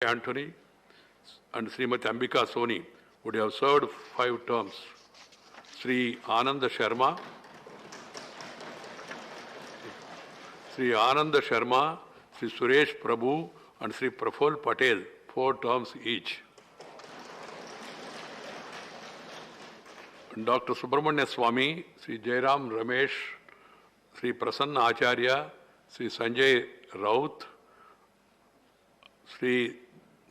Anthony and Srimati Ambika Soni would have served 5 terms. Sri Anand Sharma, Sri Suresh Prabhu and Sri Praful Patel, 4 terms each. Dr. Subramanya Swamy, Sri Jairam Ramesh, Sri Prasanna Acharya, Sri Sanjay Raut, Sri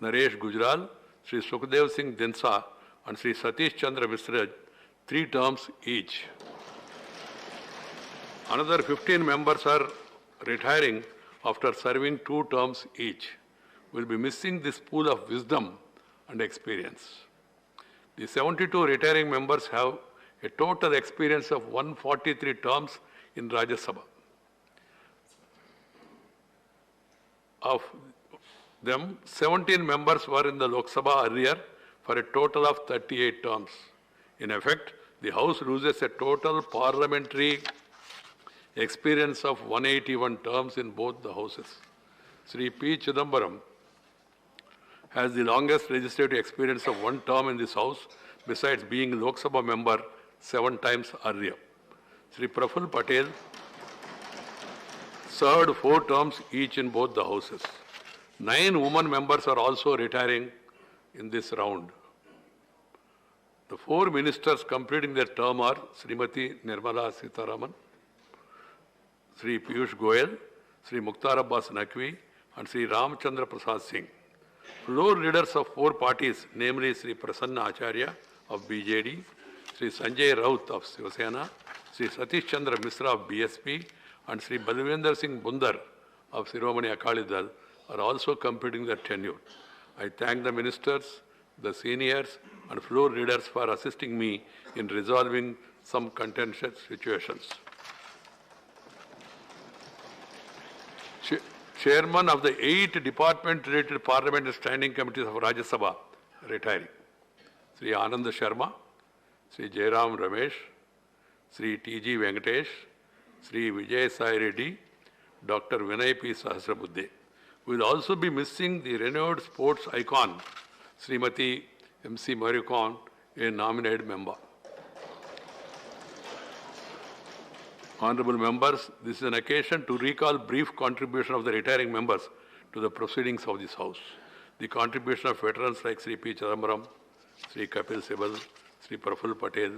Naresh Gujral, Sri Sukhdev Singh Dinsa and Sri Satish Chandra Misra, 3 terms each. Another 15 members are retiring after serving 2 terms each. We will be missing this pool of wisdom and experience. The 72 retiring members have a total experience of 143 terms in Rajya Sabha. Of them, 17 members were in the Lok Sabha earlier for a total of 38 terms. In effect, the House loses a total parliamentary experience of 181 terms in both the houses. Sri P. Chidambaram has the longest legislative experience of 1 term in this House, besides being Lok Sabha member 7 times earlier. Sri Praful Patel served 4 terms each in both the houses. 9 women members are also retiring in this round. The 4 ministers completing their term are Srimati Nirmala Sitharaman, Sri Piyush Goyal, Sri Mukhtar Abbas Naqvi, and Sri Ramchandra Prasad Singh. Floor leaders of 4 parties, namely Sri Prasanna Acharya of BJD, Sri Sanjay Raut of Shiv Sena, Sri Satish Chandra Misra of BSP, and Sri Balvendra Singh Bundar of Shiromani Akali Dal are also completing their tenure. I thank the ministers, the seniors, and floor leaders for assisting me in resolving some contentious situations. Chairman of the 8 department-related parliamentary standing committees of Rajya Sabha retiring. Sri Anand Sharma, Sri Jairam Ramesh, Sri T.G. Venkatesh, Sri Vijay Sai Reddy, Dr. Vinay P. Sahasrabuddhe. We will also be missing the renowned sports icon, Srimati M.C. Maricon, a nominated member. Honorable members, this is an occasion to recall brief contribution of the retiring members to the proceedings of this House. The contribution of veterans like Sri P. Chidambaram, Sri Kapil Sibal, Sri Praful Patel,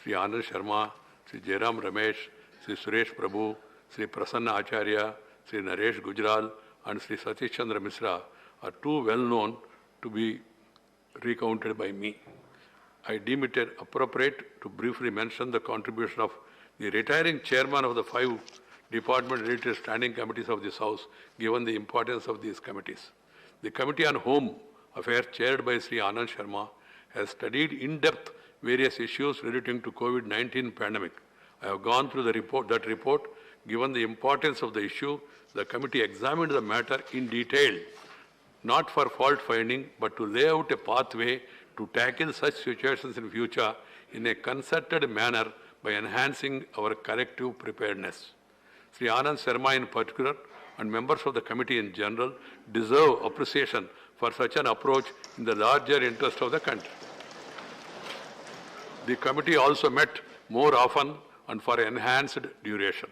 Sri Anand Sharma, Sri Jairam Ramesh, Sri Suresh Prabhu, Sri Prasanna Acharya, Sri Naresh Gujral, and Sri Satish Chandra Misra are too well known to be recounted by me. I deem it appropriate to briefly mention the contribution of the retiring chairman of the 5 department-related standing committees of this House, given the importance of these committees. The Committee on Home Affairs, chaired by Sri Anand Sharma, has studied in-depth various issues relating to COVID-19 pandemic. I have gone through that report. Given the importance of the issue, the committee examined the matter in detail, not for fault finding, but to lay out a pathway to tackle such situations in future in a concerted manner by enhancing our collective preparedness. Sri Anand Sharma in particular and members of the committee in general deserve appreciation for such an approach in the larger interest of the country. The committee also met more often and for enhanced duration.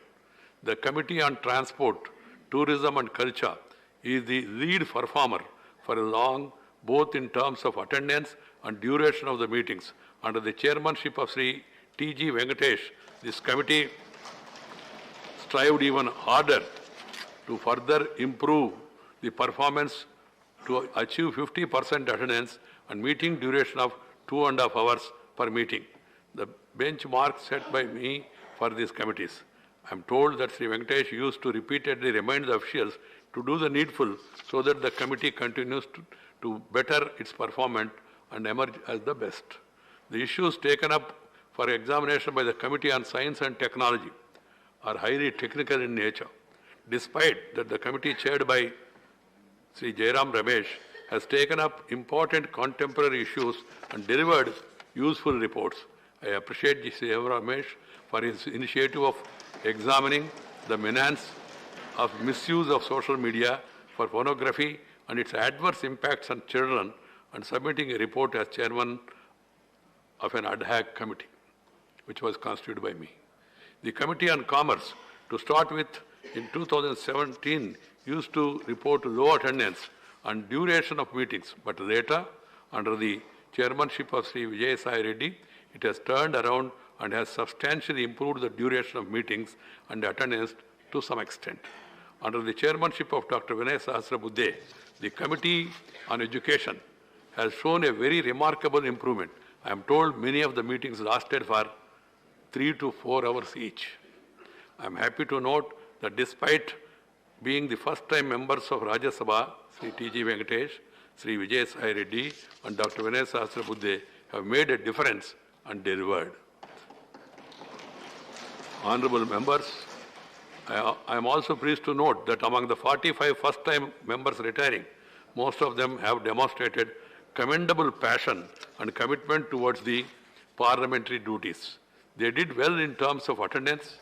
The Committee on Transport, Tourism and Culture is the lead performer for a long, both in terms of attendance and duration of the meetings. Under the chairmanship of Sri T.G. Venkatesh, this committee strived even harder to further improve the performance to achieve 50% attendance and meeting duration of 2.5 hours per meeting. The benchmark set by me for these committees. I am told that Sri Venkatesh used to repeatedly remind the officials to do the needful so that the committee continues to better its performance and emerge as the best. The issues taken up for examination by the Committee on Science and Technology are highly technical in nature. Despite that the committee chaired by Sri Jairam Ramesh has taken up important contemporary issues and delivered useful reports. I appreciate Sri Jairam Ramesh for his initiative of examining the menace of misuse of social media for pornography and its adverse impacts on children, and submitting a report as chairman of an ad hoc committee, which was constituted by me. The Committee on Commerce, to start with, in 2017, used to report low attendance and duration of meetings, but later, under the chairmanship of Sri Vijay Sai Reddy, it has turned around and has substantially improved the duration of meetings and attendance to some extent. Under the chairmanship of Dr. Vinay Sahasrabuddhe, the Committee on Education has shown a very remarkable improvement. I am told many of the meetings lasted for 3 to 4 hours each. I am happy to note that despite being the first-time members of Rajya Sabha, Sri T.G. Venkatesh, Sri Vijay Sai Reddy and Dr. Vinay Sahasrabuddhe have made a difference and delivered. Honorable members, I am also pleased to note that among the 45 first-time members retiring, most of them have demonstrated commendable passion and commitment towards the parliamentary duties. They did well in terms of attendance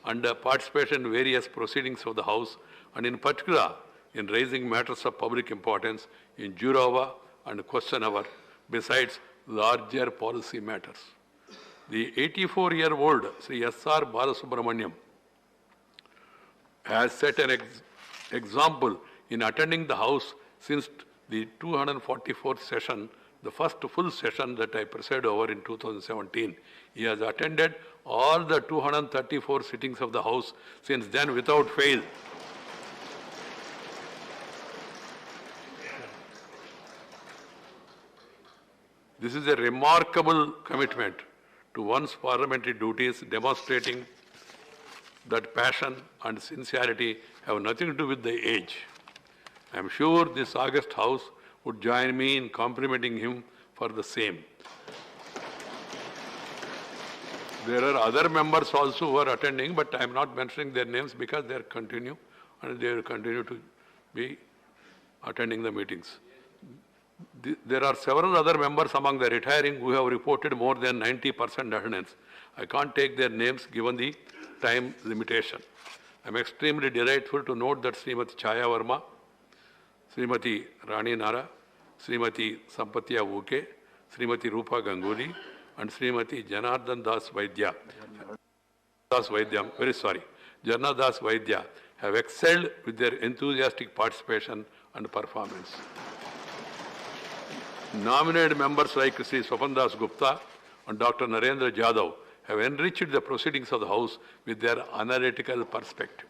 and participation in various proceedings of the House, and in particular in raising matters of public importance in Jurava and question hour, besides larger policy matters. The 84-year-old Sri S.R. Balasubramaniam has set an example in attending the House since the 244th session, the first full session that I presided over in 2017. He has attended all the 234 sittings of the House since then without fail. This is a remarkable commitment to one's parliamentary duties, demonstrating that passion and sincerity have nothing to do with the age. I am sure this august House would join me in complimenting him for the same. There are other members also who are attending, but I am not mentioning their names because they continue and they will continue to be attending the meetings. There are several other members among the retiring who have reported more than 90% attendance. I can't take their names given the time limitation. I am extremely delightful to note that Srimati Chaya Verma, Srimati Rani Nara, Srimati Sampatya Uke, Srimati Rupa Ganguly, and Srimati Janardhan Das Vaidya, Janardhan Das Vaidya have excelled with their enthusiastic participation and performance. Nominated members like Sri Swapan Das Gupta and Dr. Narendra Jadhav have enriched the proceedings of the House with their analytical perspective.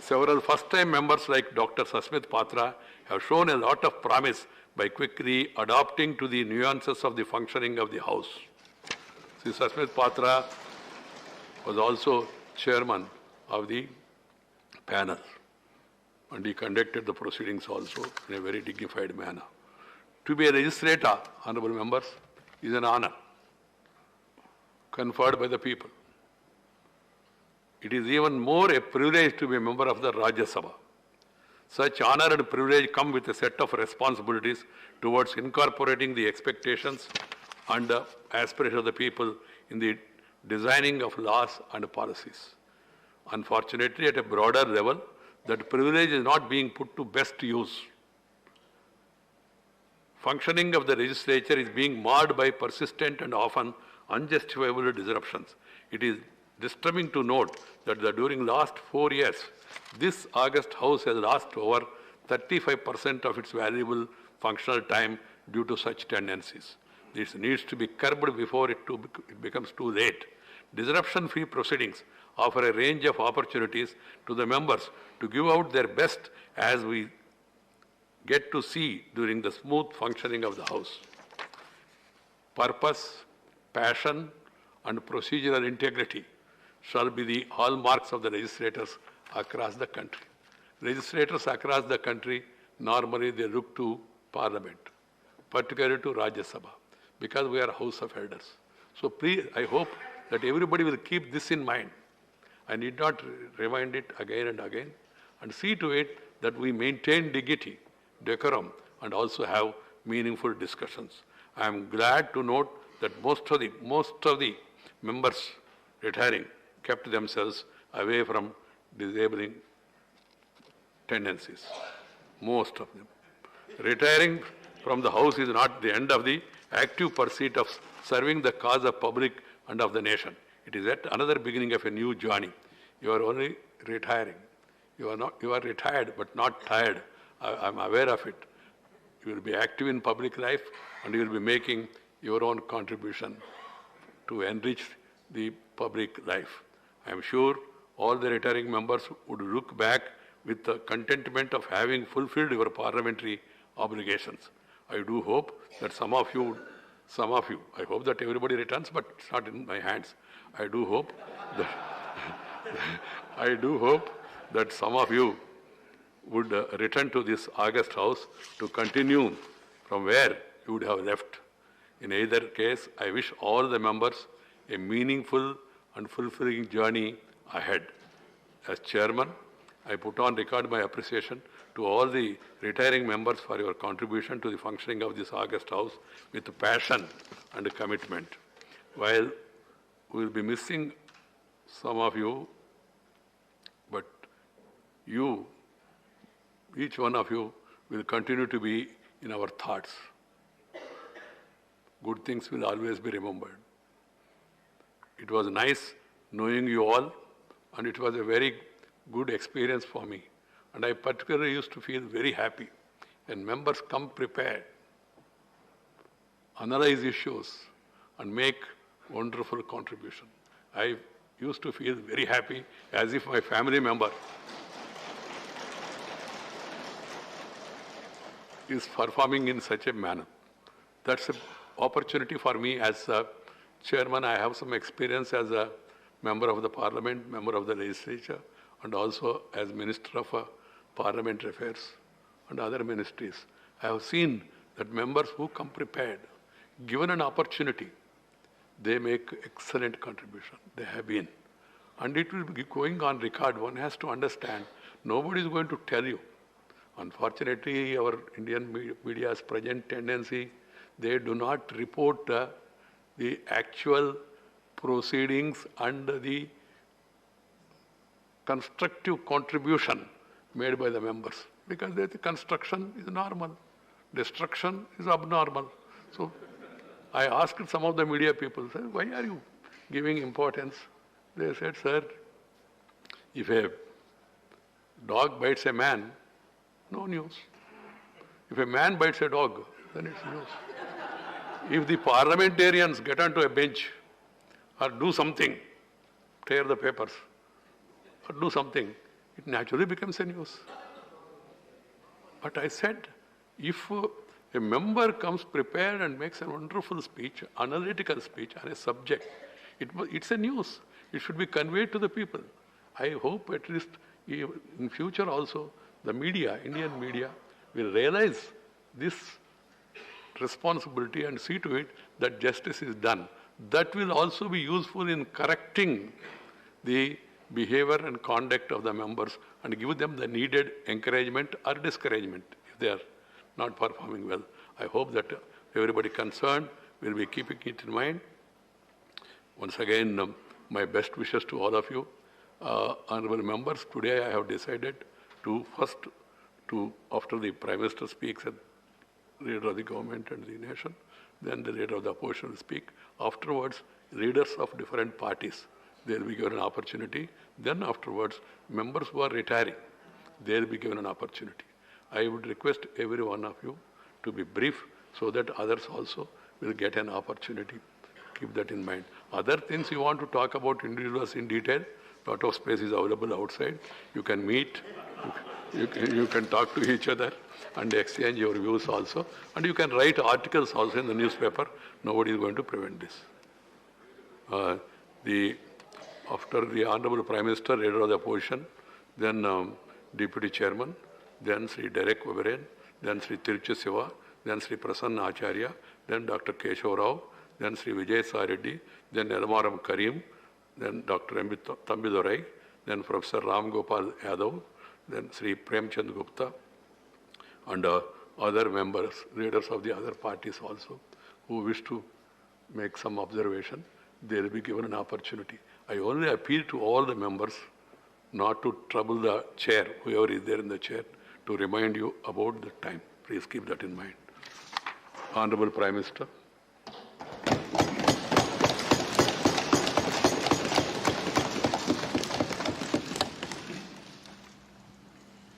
Several first-time members like Dr. Sasmit Patra have shown a lot of promise by quickly adapting to the nuances of the functioning of the House. Sri Sasmit Patra was also chairman of the panel, and he conducted the proceedings also in a very dignified manner. To be a legislator, honorable members, is an honor conferred by the people. It is even more a privilege to be a member of the Rajya Sabha. Such honor and privilege come with a set of responsibilities towards incorporating the expectations and aspirations of the people in the designing of laws and policies. Unfortunately, at a broader level, that privilege is not being put to best use. Functioning of the legislature is being marred by persistent and often unjustifiable disruptions. It is disturbing to note that during last 4 years, this august House has lost over 35% of its valuable functional time due to such tendencies. This needs to be curbed before it becomes too late. Disruption-free proceedings offer a range of opportunities to the members to give out their best, as we get to see during the smooth functioning of the House. Purpose, passion, and procedural integrity shall be the hallmarks of the legislators across the country. Legislators across the country, normally they look to Parliament, particularly to Rajya Sabha, because we are House of Elders. So please, I hope that everybody will keep this in mind. I need not remind it again and again, and see to it that we maintain dignity, decorum, and also have meaningful discussions. I am glad to note that most of the members retiring kept themselves away from disabling tendencies, most of them. Retiring from the House is not the end of the active pursuit of serving the cause of public and of the nation. It is yet another beginning of a new journey. You are only retiring. You are retired but not tired. I'm aware of it. You will be active in public life and you will be making your own contribution to enrich the public life. I am sure all the retiring members would look back with the contentment of having fulfilled your parliamentary obligations. I do hope that some of you, I hope that everybody returns, but it's not in my hands. I do hope that some of you would return to this august house to continue from where you would have left. In either case, I wish all the members a meaningful and fulfilling journey ahead. As chairman, I put on record my appreciation to all the retiring members for your contribution to the functioning of this august house with passion and commitment. While we will be missing some of you, but you, each one of you, will continue to be in our thoughts. Good things will always be remembered. It was nice knowing you all, and it was a very good experience for me. And I particularly used to feel very happy when members come prepared, analyze issues, and make wonderful contribution. I used to feel very happy as if my family member is performing in such a manner. That's an opportunity for me as a chairman. I have some experience as a member of the parliament, member of the legislature, and also as Minister of Parliamentary Affairs and other ministries. I have seen that members who come prepared, given an opportunity, they make excellent contribution. They have been. And it will be going on record. One has to understand, nobody is going to tell you. Unfortunately, our Indian media's present tendency, they do not report the actual proceedings and the constructive contribution made by the members, because the construction is normal, destruction is abnormal. So I asked some of the media people, sir, why are you giving importance? They said, sir, if a dog bites a man, no news. If a man bites a dog, then it's news. If the parliamentarians get onto a bench or do something, tear the papers, or do something, it naturally becomes a news. But I said, if a member comes prepared and makes a wonderful speech, analytical speech on a subject, it's a news. It should be conveyed to the people. I hope at least in future also, the media, Indian media, will realize this responsibility and see to it that justice is done. That will also be useful in correcting the behavior and conduct of the members and give them the needed encouragement or discouragement if they are not performing well. I hope that everybody concerned will be keeping it in mind. Once again, my best wishes to all of you. Honorable members, today I have decided to first, after the Prime Minister speaks as leader of the government and the nation, then the leader of the opposition will speak. Afterwards, leaders of different parties, they will be given an opportunity. Then afterwards, members who are retiring, they will be given an opportunity. I would request every one of you to be brief so that others also will get an opportunity. Keep that in mind. Other things you want to talk about individuals in detail, lot of space is available outside. You can meet, you can talk to each other and exchange your views also. And you can write articles also in the newspaper. Nobody is going to prevent this. After the Honorable Prime Minister, Leader of the Opposition, then Deputy Chairman, then Sri Derek Oberyn, then Sri Tiruchi Siva, then Sri Prasanna Acharya, then Dr. Keshav Rao, then Sri Vijay Sareddy, then Elmaram Karim, then Dr. Tambidorai, then Professor Ram Gopal Yadav, then Sri Premchand Gupta, and other members, leaders of the other parties also, who wish to make some observation, they will be given an opportunity. I only appeal to all the members, not to trouble the chair, whoever is there in the chair, to remind you about the time. Please keep that in mind. Honorable Prime Minister.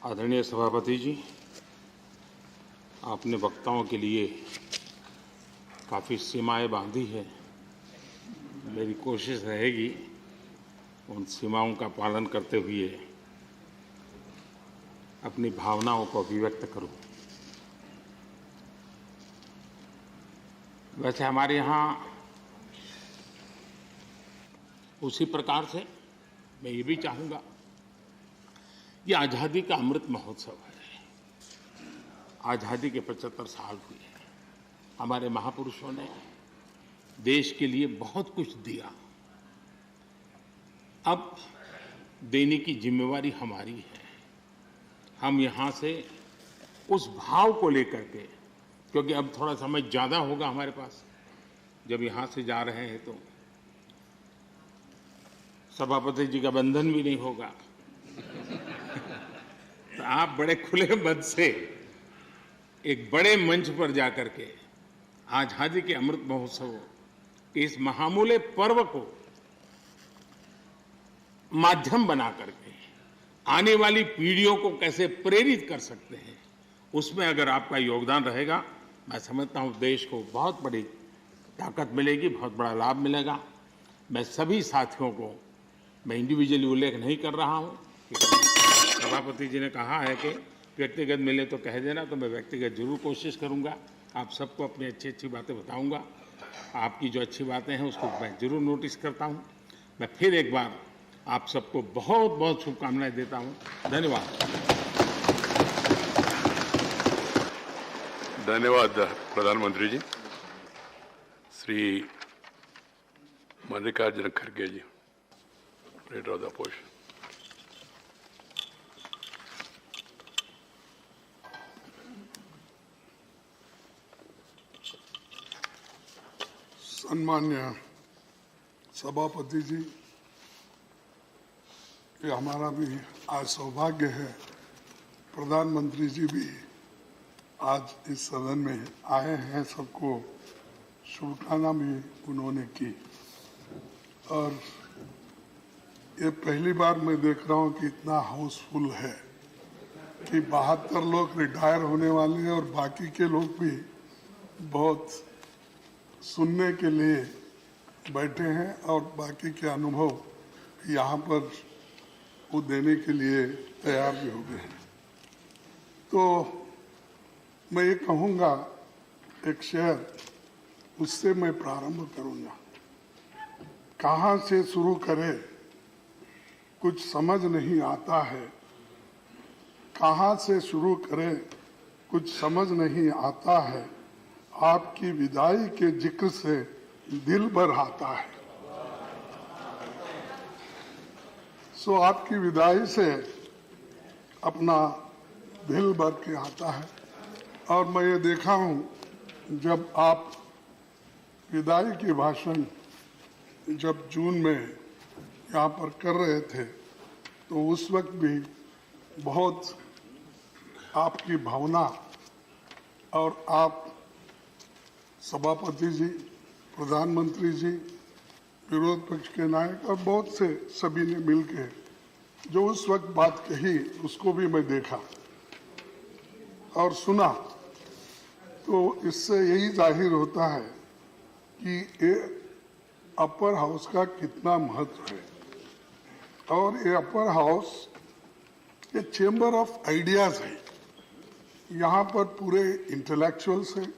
आदरणीय सभापति जी, आपने वक्ताओं के लिए काफ़ी सीमाएं बांधी है। मेरी कोशिश रहेगी उन सीमाओं का पालन करते हुए अपनी भावनाओं को अभिव्यक्त करूं। वैसे हमारे यहाँ उसी प्रकार से मैं ये भी चाहूँगा, ये आज़ादी का अमृत महोत्सव है। आज़ादी के 75 साल हुए हैं। हमारे महापुरुषों ने देश के लिए बहुत कुछ दिया। अब देने की जिम्मेवारी हमारी है। हम यहाँ से उस भाव को लेकर के, क्योंकि अब थोड़ा समय ज़्यादा होगा हमारे पास, जब यहाँ से जा रहे हैं तो सभापति जी का बंधन भी नहीं होगा। तो आप बड़े खुले मन से एक बड़े मंच पर जाकर के आज़ादी के अमृत महोत्सव के इस महामूल्य पर्व को माध्यम बना करके आने वाली पीढ़ियों को कैसे प्रेरित कर सकते हैं, उसमें अगर आपका योगदान रहेगा, मैं समझता हूं देश को बहुत बड़ी ताकत मिलेगी, बहुत बड़ा लाभ मिलेगा। मैं सभी साथियों को, मैं इंडिविजुअली उल्लेख नहीं कर रहा हूं, सभापति जी ने कहा है कि व्यक्तिगत मिले तो कह देना, तो मैं व्यक्तिगत जरूर कोशिश करूंगा। आप सबको अपनी अच्छी अच्छी बातें बताऊंगा। आपकी जो अच्छी बातें हैं उसको मैं जरूर नोटिस करता हूं। मैं फिर एक बार आप सबको बहुत बहुत शुभकामनाएं देता हूं। धन्यवाद। धन्यवाद प्रधानमंत्री जी। श्री मल्लिकार्जुन खड़गे जी, लीडर ऑफ द अपोजिशन। सम्मान्य सभापति जी, ये हमारा भी आज सौभाग्य है, प्रधानमंत्री जी भी आज इस सदन में आए हैं। सबको शुभकामना भी उन्होंने की। और ये पहली बार मैं देख रहा हूँ कि इतना हाउसफुल है कि 72 लोग रिटायर होने वाले हैं और बाकी के लोग भी बहुत सुनने के लिए बैठे हैं और बाकी के अनुभव यहाँ पर वो देने के लिए तैयार भी हो गए हैं। तो मैं ये कहूँगा, एक शेर, उससे मैं प्रारंभ करूँगा। कहाँ से शुरू करें कुछ समझ नहीं आता है, कहाँ से शुरू करें कुछ समझ नहीं आता है, आपकी विदाई के जिक्र से दिल भर आता है। सो आपकी विदाई से अपना दिल भर के आता है। और मैं ये देखा हूँ, जब आप विदाई की भाषण जब जून में यहाँ पर कर रहे थे, तो उस वक्त भी बहुत आपकी भावना, और आप सभापति जी, प्रधानमंत्री जी, विरोध पक्ष के नायक और बहुत से सभी ने मिलके जो उस वक्त बात कही, उसको भी मैं देखा और सुना। तो इससे यही जाहिर होता है कि ये अपर हाउस का कितना महत्व है। और ये अपर हाउस ये चेंबर ऑफ आइडियाज है। यहाँ पर पूरे इंटेलेक्चुअल्स हैं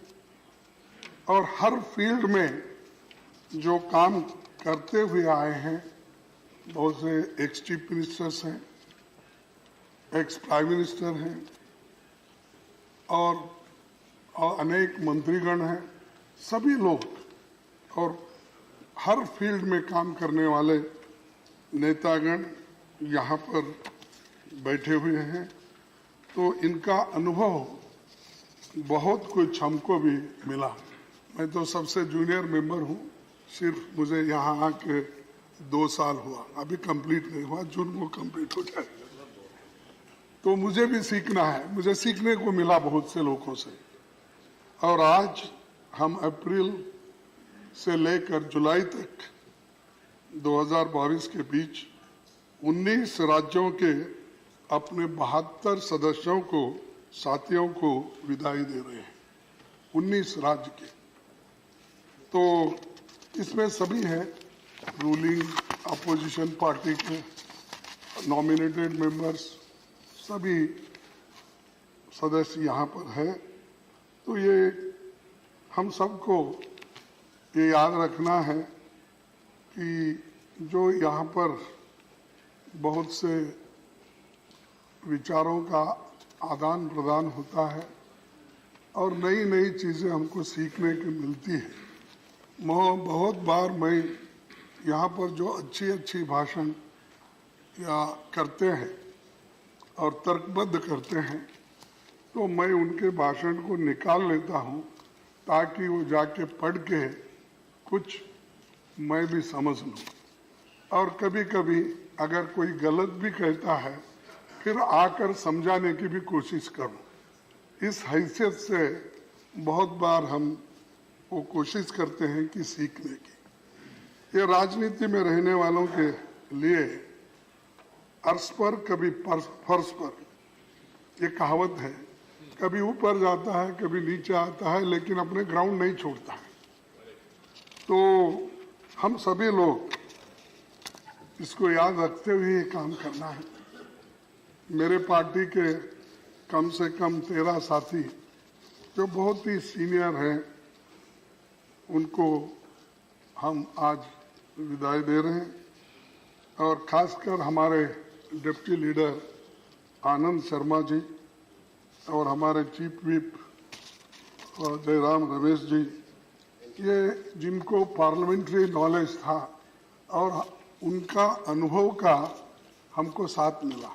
और हर फील्ड में जो काम करते हुए आए हैं, बहुत से एक्स चीफ मिनिस्टर्स हैं, एक्स प्राइम मिनिस्टर हैं और अनेक मंत्रीगण हैं, सभी लोग और हर फील्ड में काम करने वाले नेतागण यहाँ पर बैठे हुए हैं। तो इनका अनुभव बहुत कुछ हमको भी मिला। मैं तो सबसे जूनियर मेंबर हूँ, सिर्फ मुझे यहाँ आके 2 साल हुआ, अभी कंप्लीट नहीं हुआ, जून को कंप्लीट हो जाएगा। तो मुझे भी सीखना है, मुझे सीखने को मिला बहुत से लोगों से। और आज हम अप्रैल से लेकर जुलाई तक 2022 के बीच 19 राज्यों के अपने 72 सदस्यों को, साथियों को विदाई दे रहे हैं, 19 राज्य के। तो इसमें सभी हैं, रूलिंग अपोजिशन पार्टी के नॉमिनेटेड मेंबर्स, सभी सदस्य यहाँ पर हैं। तो ये हम सबको ये याद रखना है कि जो यहाँ पर बहुत से विचारों का आदान प्रदान होता है और नई नई चीज़ें हमको सीखने की मिलती है। बहुत बार मैं यहाँ पर जो अच्छी अच्छी भाषण या करते हैं और तर्कबद्ध करते हैं, तो मैं उनके भाषण को निकाल लेता हूँ ताकि वो जाके पढ़ के कुछ मैं भी समझ लूँ। और कभी कभी अगर कोई गलत भी कहता है फिर आकर समझाने की भी कोशिश करूँ। इस हैसियत से बहुत बार हम वो कोशिश करते हैं कि सीखने की। ये राजनीति में रहने वालों के लिए अर्श पर कभी फर्श पर, ये कहावत है, कभी ऊपर जाता है कभी नीचे आता है, लेकिन अपने ग्राउंड नहीं छोड़ता है। तो हम सभी लोग इसको याद रखते हुए ये काम करना है। मेरे पार्टी के कम से कम 13 साथी जो बहुत ही सीनियर हैं, उनको हम आज विदाई दे रहे हैं। और खासकर हमारे डिप्टी लीडर आनंद शर्मा जी और हमारे चीफ व्हिप जयराम रमेश जी, ये जिनको पार्लियामेंट्री नॉलेज था और उनका अनुभव का हमको साथ मिला।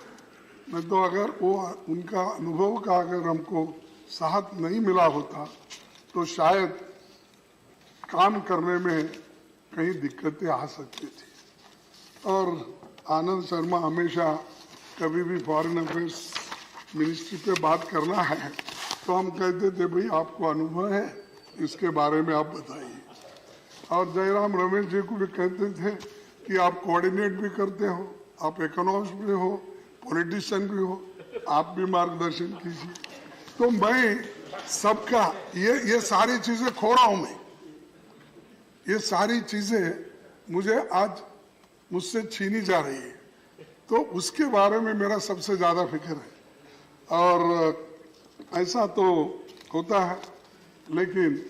नहीं तो अगर वो उनका अनुभव का अगर हमको साथ नहीं मिला होता तो शायद काम करने में कहीं दिक्कतें आ सकती थी। और आनंद शर्मा हमेशा कभी भी फॉरेन अफेयर्स मिनिस्ट्री पे बात करना है तो हम कहते थे भाई आपको अनुभव है, इसके बारे में आप बताइए। और जयराम रमेश जी को भी कहते थे कि आप कोऑर्डिनेट भी करते हो, आप इकोनॉमिस्ट भी हो, पॉलिटिशियन भी हो, आप भी मार्गदर्शन कीजिए। तो मैं सबका ये सारी चीजें खो रहा हूं मैं, ये सारी चीजें मुझे आज मुझसे छीनी जा रही है, तो उसके बारे में मेरा सबसे ज्यादा फिक्र है। और ऐसा तो होता है, लेकिन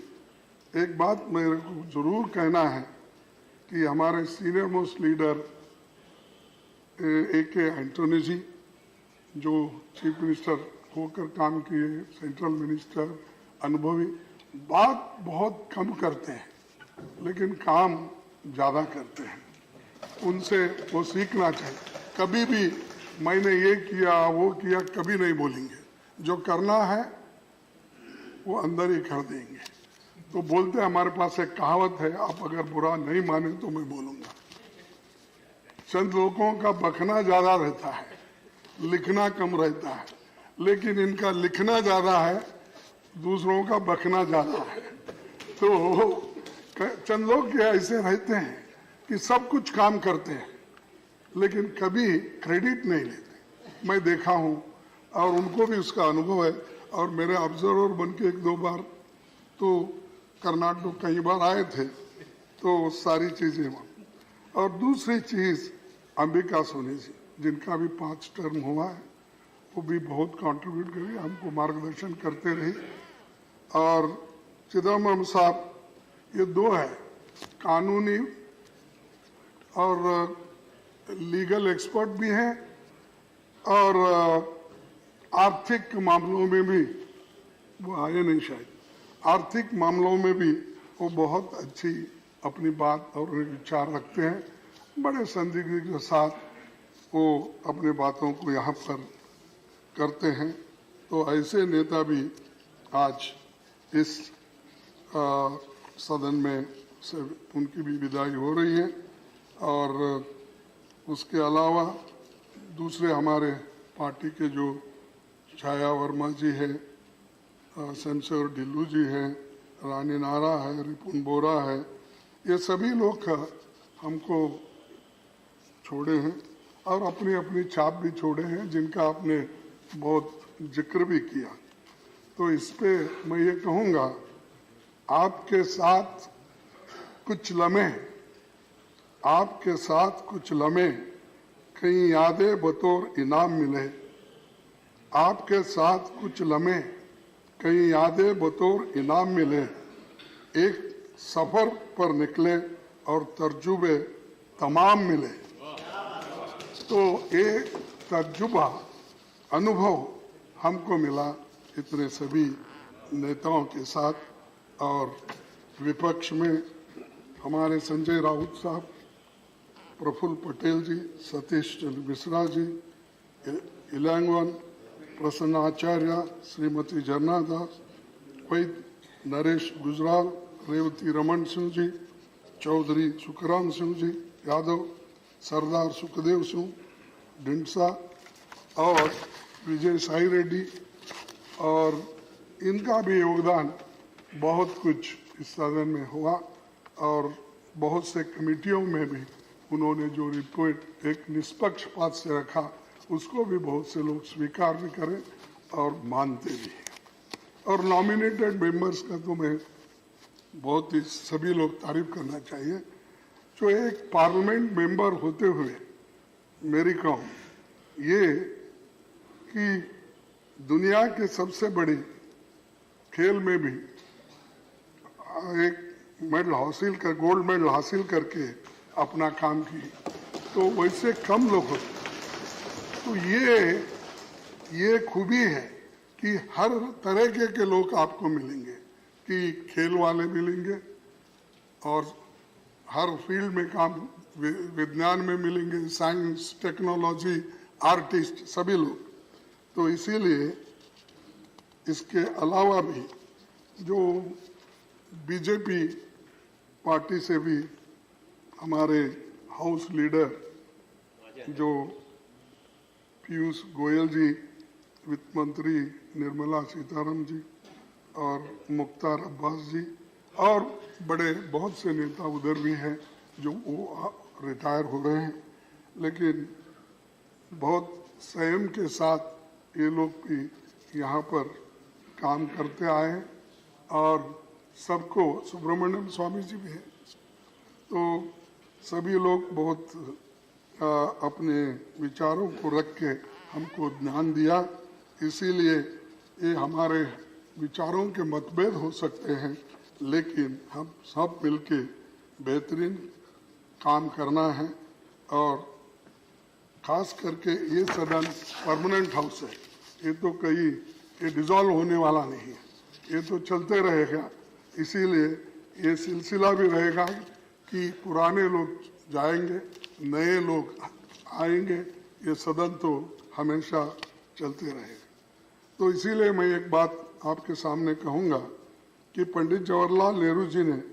एक बात मेरे को जरूर कहना है कि हमारे senior most leader AK Antony ji, जो चीफ मिनिस्टर होकर काम किए, सेंट्रल मिनिस्टर, अनुभवी, बात बहुत कम करते हैं लेकिन काम ज़्यादा करते हैं। उनसे वो सीखना चाहिए। कभी भी मैंने ये किया वो किया कभी नहीं बोलेंगे, जो करना है वो अंदर ही कर देंगे। तो बोलते हैं, हमारे पास एक कहावत है, आप अगर बुरा नहीं माने तो मैं बोलूँगा। चंद लोगों का बकना ज़्यादा रहता है, लिखना कम रहता है, लेकिन इनका लिखना ज़्यादा है, दूसरों का बकना ज़्यादा है। तो चंद लोग ऐसे रहते हैं कि सब कुछ काम करते हैं लेकिन कभी क्रेडिट नहीं लेते। मैं देखा हूँ और उनको भी उसका अनुभव है। और मेरे ऑब्जर्वर बन के 1-2 बार तो कर्नाटक कई बार आए थे, तो सारी चीज़ें। और दूसरी चीज़, अंबिका सोनी जी, जिनका भी 5 टर्म हुआ है, वो भी बहुत कंट्रीब्यूट करी, हमको मार्गदर्शन करते रही। और चिदम्बरम साहब, ये 2 है, कानूनी और लीगल एक्सपर्ट भी हैं और आर्थिक मामलों में भी, वो आए नहीं शायद, आर्थिक मामलों में भी वो बहुत अच्छी अपनी बात और विचार रखते हैं। बड़े संदिग्ध के साथ वो अपने बातों को यहाँ पर करते हैं। तो ऐसे नेता भी आज इस सदन में से उनकी भी विदाई हो रही है। और उसके अलावा दूसरे हमारे पार्टी के जो छाया वर्मा जी हैं, शमशेर ढिल्लू जी हैं, रानी नारा है, रिपुन बोरा है, ये सभी लोग हमको छोड़े हैं और अपनी अपनी छाप भी छोड़े हैं, जिनका आपने बहुत जिक्र भी किया। तो इस पे मैं ये कहूँगा, आपके साथ कुछ लम्हे, आपके साथ कुछ लम्हे कई यादें बतौर इनाम मिले, आपके साथ कुछ लम्हे कई यादें बतौर इनाम मिले, एक सफर पर निकले और तर्जुबे तमाम मिले। तो एक तर्जुबा अनुभव हमको मिला इतने सभी नेताओं के साथ। और विपक्ष में हमारे संजय राउत साहब, प्रफुल्ल पटेल जी, सतीश चंद्र मिश्रा जी, इलांगवन प्रसन्न आचार्य, श्रीमती झरना दास, वैद नरेश गुजराल, रेवती रमन सिंह जी, चौधरी सुखराम सिंह जी यादव, सरदार सुखदेव सिंह ढिंडसा और विजय साई रेड्डी, और इनका भी योगदान बहुत कुछ इस सदन में हुआ। और बहुत से कमेटियों में भी उन्होंने जो रिपोर्ट एक निष्पक्षपात से रखा, उसको भी बहुत से लोग स्वीकार भी करें और मानते भी हैं। और नॉमिनेटेड मेंबर्स का तो मैं बहुत ही सभी लोग तारीफ करना चाहिए। जो एक पार्लियामेंट मेंबर होते हुए मेरी कहूँ ये कि दुनिया के सबसे बड़ी खेल में भी एक मेडल हासिल कर, गोल्ड मेडल हासिल करके अपना काम की, तो वैसे कम लोग होते। तो ये खूबी है कि हर तरह के लोग आपको मिलेंगे, कि खेल वाले मिलेंगे और हर फील्ड में काम, विज्ञान में मिलेंगे, साइंस, टेक्नोलॉजी, आर्टिस्ट, सभी लोग। तो इसीलिए इसके अलावा भी जो बीजेपी पार्टी से भी हमारे हाउस लीडर जो पीयूष गोयल जी, वित्त मंत्री निर्मला सीतारमण जी और मुख्तार अब्बास जी, और बड़े बहुत से नेता उधर भी हैं जो वो रिटायर हो रहे हैं, लेकिन बहुत संयम के साथ ये लोग भी यहाँ पर काम करते आए। और सबको, सुब्रमण्यम स्वामी जी भी हैं, तो सभी लोग बहुत अपने विचारों को रख के हमको ध्यान दिया। इसीलिए ये हमारे विचारों के मतभेद हो सकते हैं, लेकिन हम सब मिलके बेहतरीन काम करना है। और खास करके ये सदन परमानेंट हाउस है, ये तो कहीं ये डिसॉल्व होने वाला नहीं है, ये तो चलते रहेगा। इसीलिए ये सिलसिला भी रहेगा कि पुराने लोग जाएंगे, नए लोग आएंगे, ये सदन तो हमेशा चलते रहेगा। तो इसीलिए मैं एक बात आपके सामने कहूँगा कि पंडित जवाहरलाल नेहरू जी ने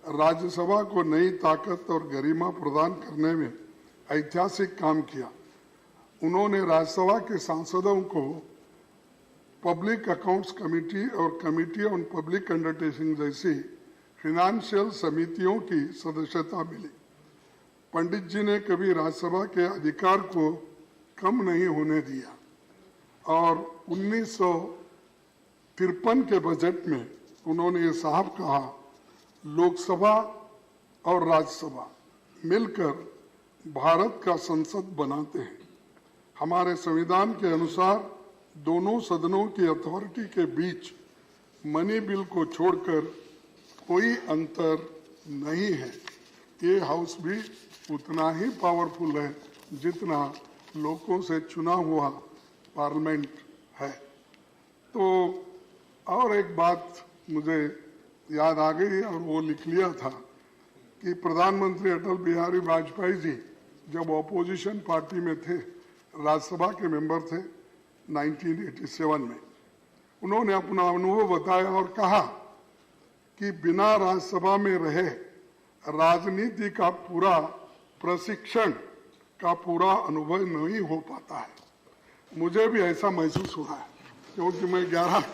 राज्यसभा को नई ताकत और गरिमा प्रदान करने में ऐतिहासिक काम किया। उन्होंने राज्यसभा के सांसदों को पब्लिक अकाउंट्स कमेटी और कमेटी ऑन पब्लिक अंडरटेकिंग जैसी फिनेंशियल समितियों की सदस्यता मिली। पंडित जी ने कभी राज्यसभा के अधिकार को कम नहीं होने दिया और 1953 के बजट में उन्होंने ये साफ कहा, लोकसभा और राज्यसभा मिलकर भारत का संसद बनाते हैं। हमारे संविधान के अनुसार दोनों सदनों की अथॉरिटी के बीच मनी बिल को छोड़कर कोई अंतर नहीं है। ये हाउस भी उतना ही पावरफुल है जितना लोगों से चुना हुआ पार्लियामेंट है। तो और एक बात मुझे याद आ गई और वो लिख लिया था कि प्रधानमंत्री अटल बिहारी वाजपेयी जी जब ऑपोजिशन पार्टी में थे, राज्यसभा के मेंबर थे 1987 में, उन्होंने अपना अनुभव बताया और कहा कि बिना राज्यसभा में रहे राजनीति का पूरा प्रशिक्षण का पूरा अनुभव नहीं हो पाता है। मुझे भी ऐसा महसूस हुआ है, क्योंकि मैं 11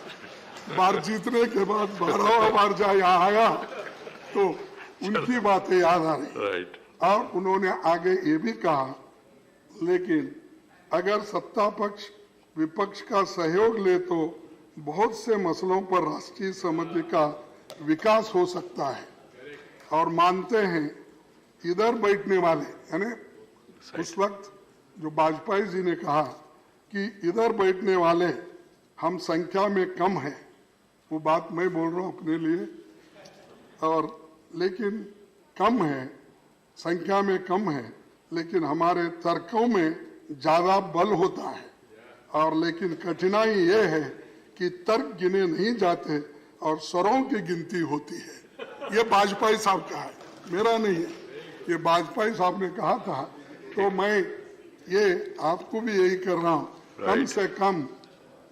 बार जीतने के बाद 12वां बार जब यहाँ आया तो उनकी बातें याद आ रही। और उन्होंने आगे ये भी कहा, लेकिन अगर सत्ता पक्ष विपक्ष का सहयोग ले तो बहुत से मसलों पर राष्ट्रीय सहमति का विकास हो सकता है। और मानते हैं इधर बैठने वाले, यानी उस वक्त जो वाजपेयी जी ने कहा कि इधर बैठने वाले हम संख्या में कम हैं, वो बात मैं बोल रहा हूँ अपने लिए, और लेकिन कम है, संख्या में कम है, लेकिन हमारे तर्कों में ज्यादा बल होता है। और लेकिन कठिनाई ये है कि तर्क गिने नहीं जाते और स्वरों की गिनती होती है। ये वाजपेयी साहब का है, मेरा नहीं है, ये वाजपेयी साहब ने कहा था। तो मैं ये आपको भी यही कर रहा हूँ, कम से कम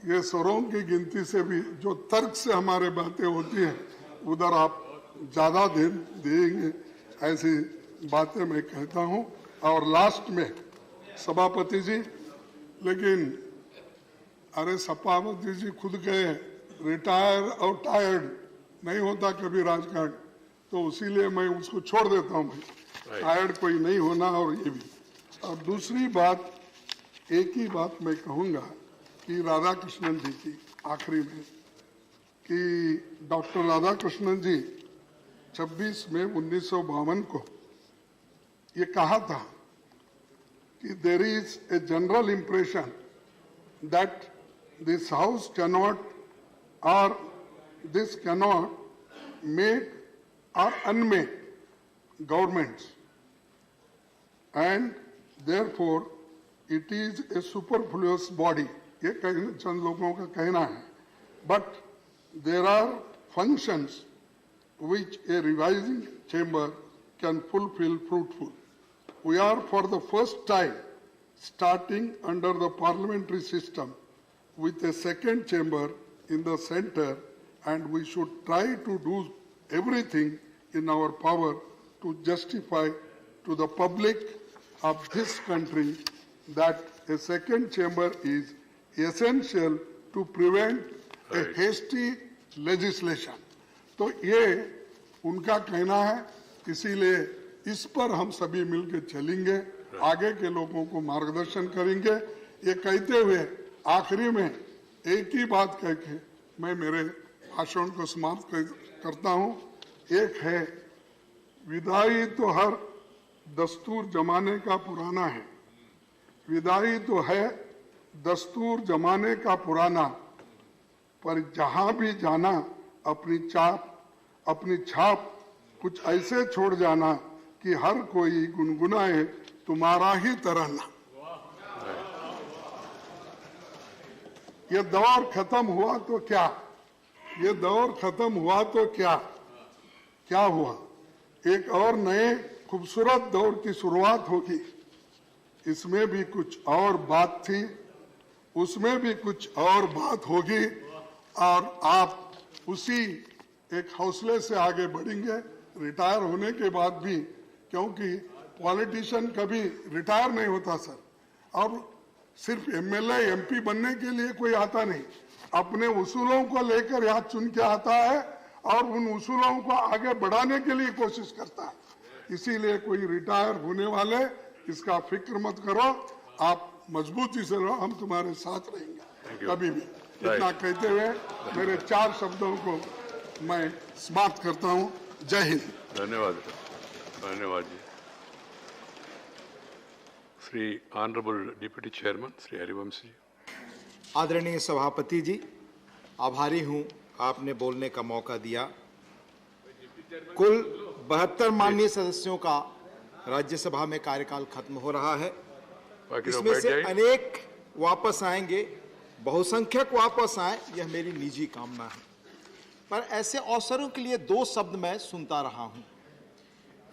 ये स्वरों की गिनती से भी जो तर्क से हमारे बातें होती हैं उधर आप ज्यादा ध्यान देंगे, ऐसी बातें मैं कहता हूँ। और लास्ट में सभापति जी, लेकिन अरे सभापति जी खुद गए, रिटायर और टायर्ड नहीं होता कभी राजकारण, तो इसीलिए मैं उसको छोड़ देता हूँ भाई, टायर्ड कोई नहीं होना। और ये भी, और दूसरी बात, एक ही बात मैं कहूँगा कि राधाकृष्णन जी की आखिरी में, कि डॉक्टर राधाकृष्णन जी 26 मई 1952 को ये कहा था कि there is a general impression that this house cannot or this cannot make or unmake governments and therefore it is a superfluous body, ये चंद लोगों का कहना है। But there are functions which a revising chamber can fulfill fruitful. We are for the first time starting under the parliamentary system with a second chamber in the center, and we should try to do everything in our power to justify to the public of this country that a second chamber is essential to prevent a hasty legislation. तो ये उनका कहना है, इसीलिए इस पर हम सभी मिलकर चलेंगे, आगे के लोगों को मार्गदर्शन करेंगे। ये कहते हुए आखिरी में एक ही बात कह के मैं मेरे भाषण को समाप्त करता हूँ। एक है, विदाई तो हर दस्तूर जमाने का पुराना है, विदाई तो है दस्तूर जमाने का पुराना, पर जहाँ भी जाना अपनी छाप कुछ ऐसे छोड़ जाना कि हर कोई गुनगुनाए तुम्हारा ही तराना। ये दौर खत्म हुआ तो क्या, ये दौर खत्म हुआ तो क्या हुआ, एक और नए खूबसूरत दौर की शुरुआत होगी। इसमें भी कुछ और बात थी, उसमें भी कुछ और बात होगी, और आप उसी एक हौसले से आगे बढ़ेंगे रिटायर होने के बाद भी, क्योंकि पॉलिटिशियन कभी रिटायर नहीं होता सर। और सिर्फ एमएलए एमपी बनने के लिए कोई आता नहीं, अपने उसूलों को लेकर यहाँ चुन के आता है और उन उसूलों को आगे बढ़ाने के लिए कोशिश करता है। इसीलिए कोई रिटायर होने वाले इसका फिक्र मत करो, आप मजबूती से रहो, हम तुम्हारे साथ रहेंगे कभी भी। इतना कहते हुए मेरे 4 शब्दों को मैं समाप्त करता हूं। जय हिंद। धन्यवाद, धन्यवाद जी। Shri honourable deputy chairman Shri Harivansh ji. आदरणीय सभापति जी, आभारी हूं आपने बोलने का मौका दिया। कुल 72 माननीय सदस्यों का राज्यसभा में कार्यकाल खत्म हो रहा है। इसमें से अनेक वापस आएंगे, बहुसंख्यक वापस आए, यह मेरी निजी कामना है। पर ऐसे अवसरों के लिए 2 शब्द मैं सुनता रहा हूं,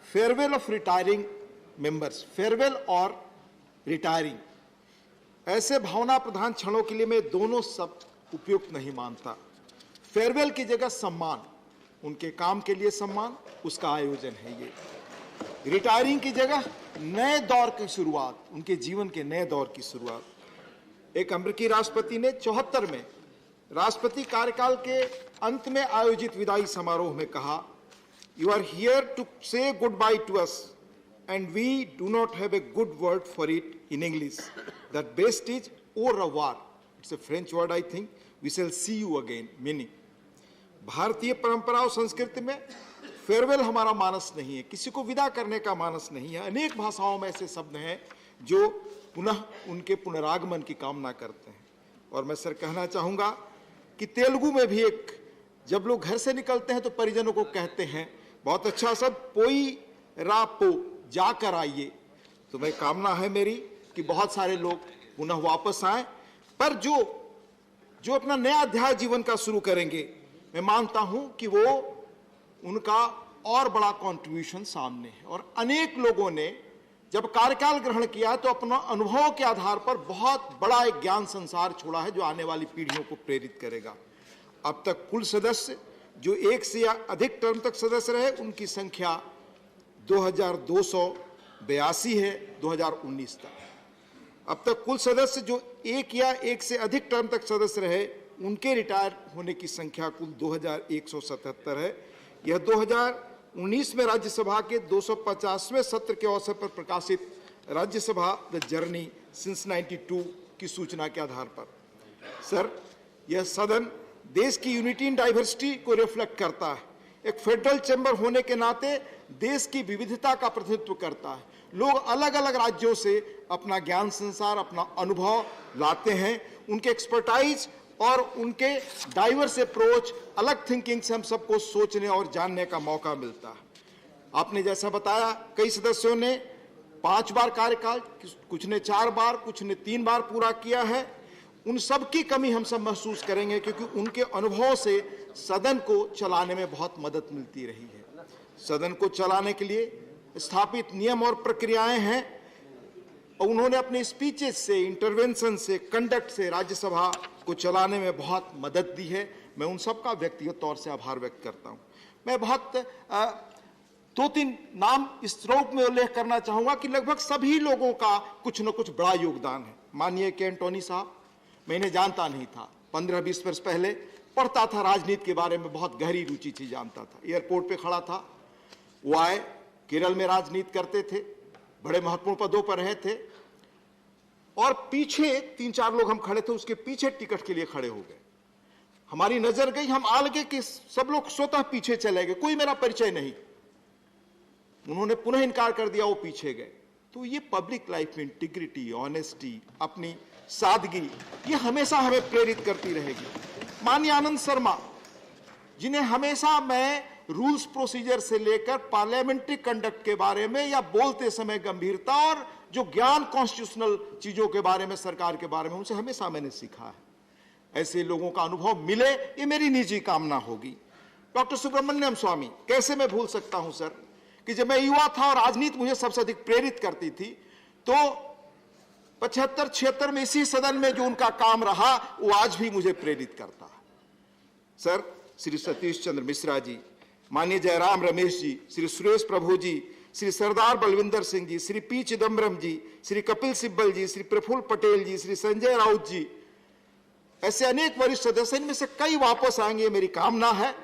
farewell of retiring members, farewell और रिटायरिंग। ऐसे भावना प्रधान क्षणों के लिए मैं दोनों शब्द उपयुक्त नहीं मानता। फेयरवेल की जगह सम्मान, उनके काम के लिए सम्मान, उसका आयोजन है ये। रिटायरिंग की जगह नए दौर की शुरुआत, उनके जीवन के नए दौर की शुरुआत। एक अमेरिकी राष्ट्रपति ने 74 में राष्ट्रपति कार्यकाल के अंत में आयोजित विदाई समारोह में कहा, you are here to say good bye to us and we do not have a good word for it in English, that best is au revoir, it's a French word I think, we shall see you again, meaning भारतीय परंपरा और संस्कृति में farewell हमारा मानस नहीं है, किसी को विदा करने का मानस नहीं है। अनेक भाषाओं में ऐसे शब्द हैं जो पुनः उनके पुनरागमन की कामना करते हैं। और मैं सर कहना चाहूंगा कि तेलुगु में भी एक, जब लोग घर से निकलते हैं तो परिजनों को कहते हैं, बहुत अच्छा शब्द, पोई रापो, जाकर आइए। तो मैं कामना है मेरी कि बहुत सारे लोग पुनः वापस आए, पर जो अपना नया अध्याय जीवन का शुरू करेंगे, मैं मानता हूं कि वो उनका और बड़ा कंट्रीब्यूशन सामने है। और अनेक लोगों ने जब कार्यकाल ग्रहण किया तो अपना अनुभव के आधार पर बहुत बड़ा एक ज्ञान संसार छोड़ा है जो आने वाली पीढ़ियों को प्रेरित करेगा। अब तक कुल सदस्य जो एक से या अधिक टर्म तक सदस्य रहे, उनकी संख्या 2282 है 2019 तक। अब तक कुल सदस्य जो एक या एक से अधिक टर्म तक सदस्य रहे, उनके रिटायर होने की संख्या कुल 2177 है। यह 2019 में राज्यसभा के 250वें सत्र के अवसर पर प्रकाशित राज्यसभा द जर्नी सिंस 92 की सूचना के आधार पर। सर, यह सदन देश की यूनिटी इन डाइवर्सिटी को रिफ्लेक्ट करता है। एक फेडरल चैम्बर होने के नाते देश की विविधता का प्रतिनिधित्व करता है। लोग अलग अलग राज्यों से अपना ज्ञान संसार, अपना अनुभव लाते हैं। उनके एक्सपर्टाइज और उनके डाइवर्स अप्रोच, अलग थिंकिंग से हम सबको सोचने और जानने का मौका मिलता है। आपने जैसा बताया, कई सदस्यों ने 5 बार कार्यकाल, कुछ ने 4 बार, कुछ ने 3 बार पूरा किया है। उन सब की कमी हम सब महसूस करेंगे, क्योंकि उनके अनुभव से सदन को चलाने में बहुत मदद मिलती रही है। सदन को चलाने के लिए स्थापित नियम और प्रक्रियाएं हैं, और उन्होंने अपने स्पीचेस से, इंटरवेंशन से, कंडक्ट से राज्यसभा को चलाने में बहुत मदद दी है। मैं उन सब का व्यक्तिगत तौर से आभार व्यक्त करता हूं। मैं बहुत 2-3 नाम इस रूप में उल्लेख करना चाहूंगा कि लगभग सभी लोगों का कुछ न कुछ बड़ा योगदान है। माननीय के एंटोनी साहब, मैं इन्हें जानता नहीं था, 15-20 वर्ष पहले पढ़ता था, राजनीति के बारे में बहुत गहरी रुचि थी, जानता था। एयरपोर्ट पे खड़ा था, वो आए, केरल में राजनीति करते थे, बड़े महत्वपूर्ण पदों पर रहे थे, और पीछे 3-4 लोग हम खड़े थे, उसके पीछे टिकट के लिए खड़े हो गए। हमारी नजर गई, हम आ लगे कि सब लोग स्वतः पीछे चले गए, कोई मेरा परिचय नहीं। उन्होंने पुनः इनकार कर दिया, वो पीछे गए। तो ये पब्लिक लाइफ में इंटीग्रिटी, ऑनेस्टी, अपनी सादगी, ये हमेशा हमें प्रेरित करती रहेगी। माननीय आनंद शर्मा, जिन्हें हमेशा मैं रूल्स प्रोसीजर से लेकर पार्लियामेंट्री कंडक्ट के बारे में या बोलते समय गंभीरता और जो ज्ञान कॉन्स्टिट्यूशनल चीजों के बारे में, सरकार के बारे में, उनसे हमेशा मैंने सीखा है। ऐसे लोगों का अनुभव मिले, ये मेरी निजी कामना होगी। डॉक्टर सुब्रमण्यम स्वामी, कैसे मैं भूल सकता हूं सर, कि जब मैं युवा था और राजनीति मुझे सबसे अधिक प्रेरित करती थी, तो 75-76 में इसी सदन में जो उनका काम रहा, वो आज भी मुझे प्रेरित करता है। सर, श्री सतीश चंद्र मिश्रा जी, माननीय जयराम रमेश जी, श्री सुरेश प्रभु जी, श्री सरदार बलविंदर सिंह जी, श्री पी चिदम्बरम जी, श्री कपिल सिब्बल जी, श्री प्रफुल्ल पटेल जी, श्री संजय राउत जी, ऐसे अनेक वरिष्ठ सदस्य, इनमें से कई वापस आएंगे, मेरी कामना है,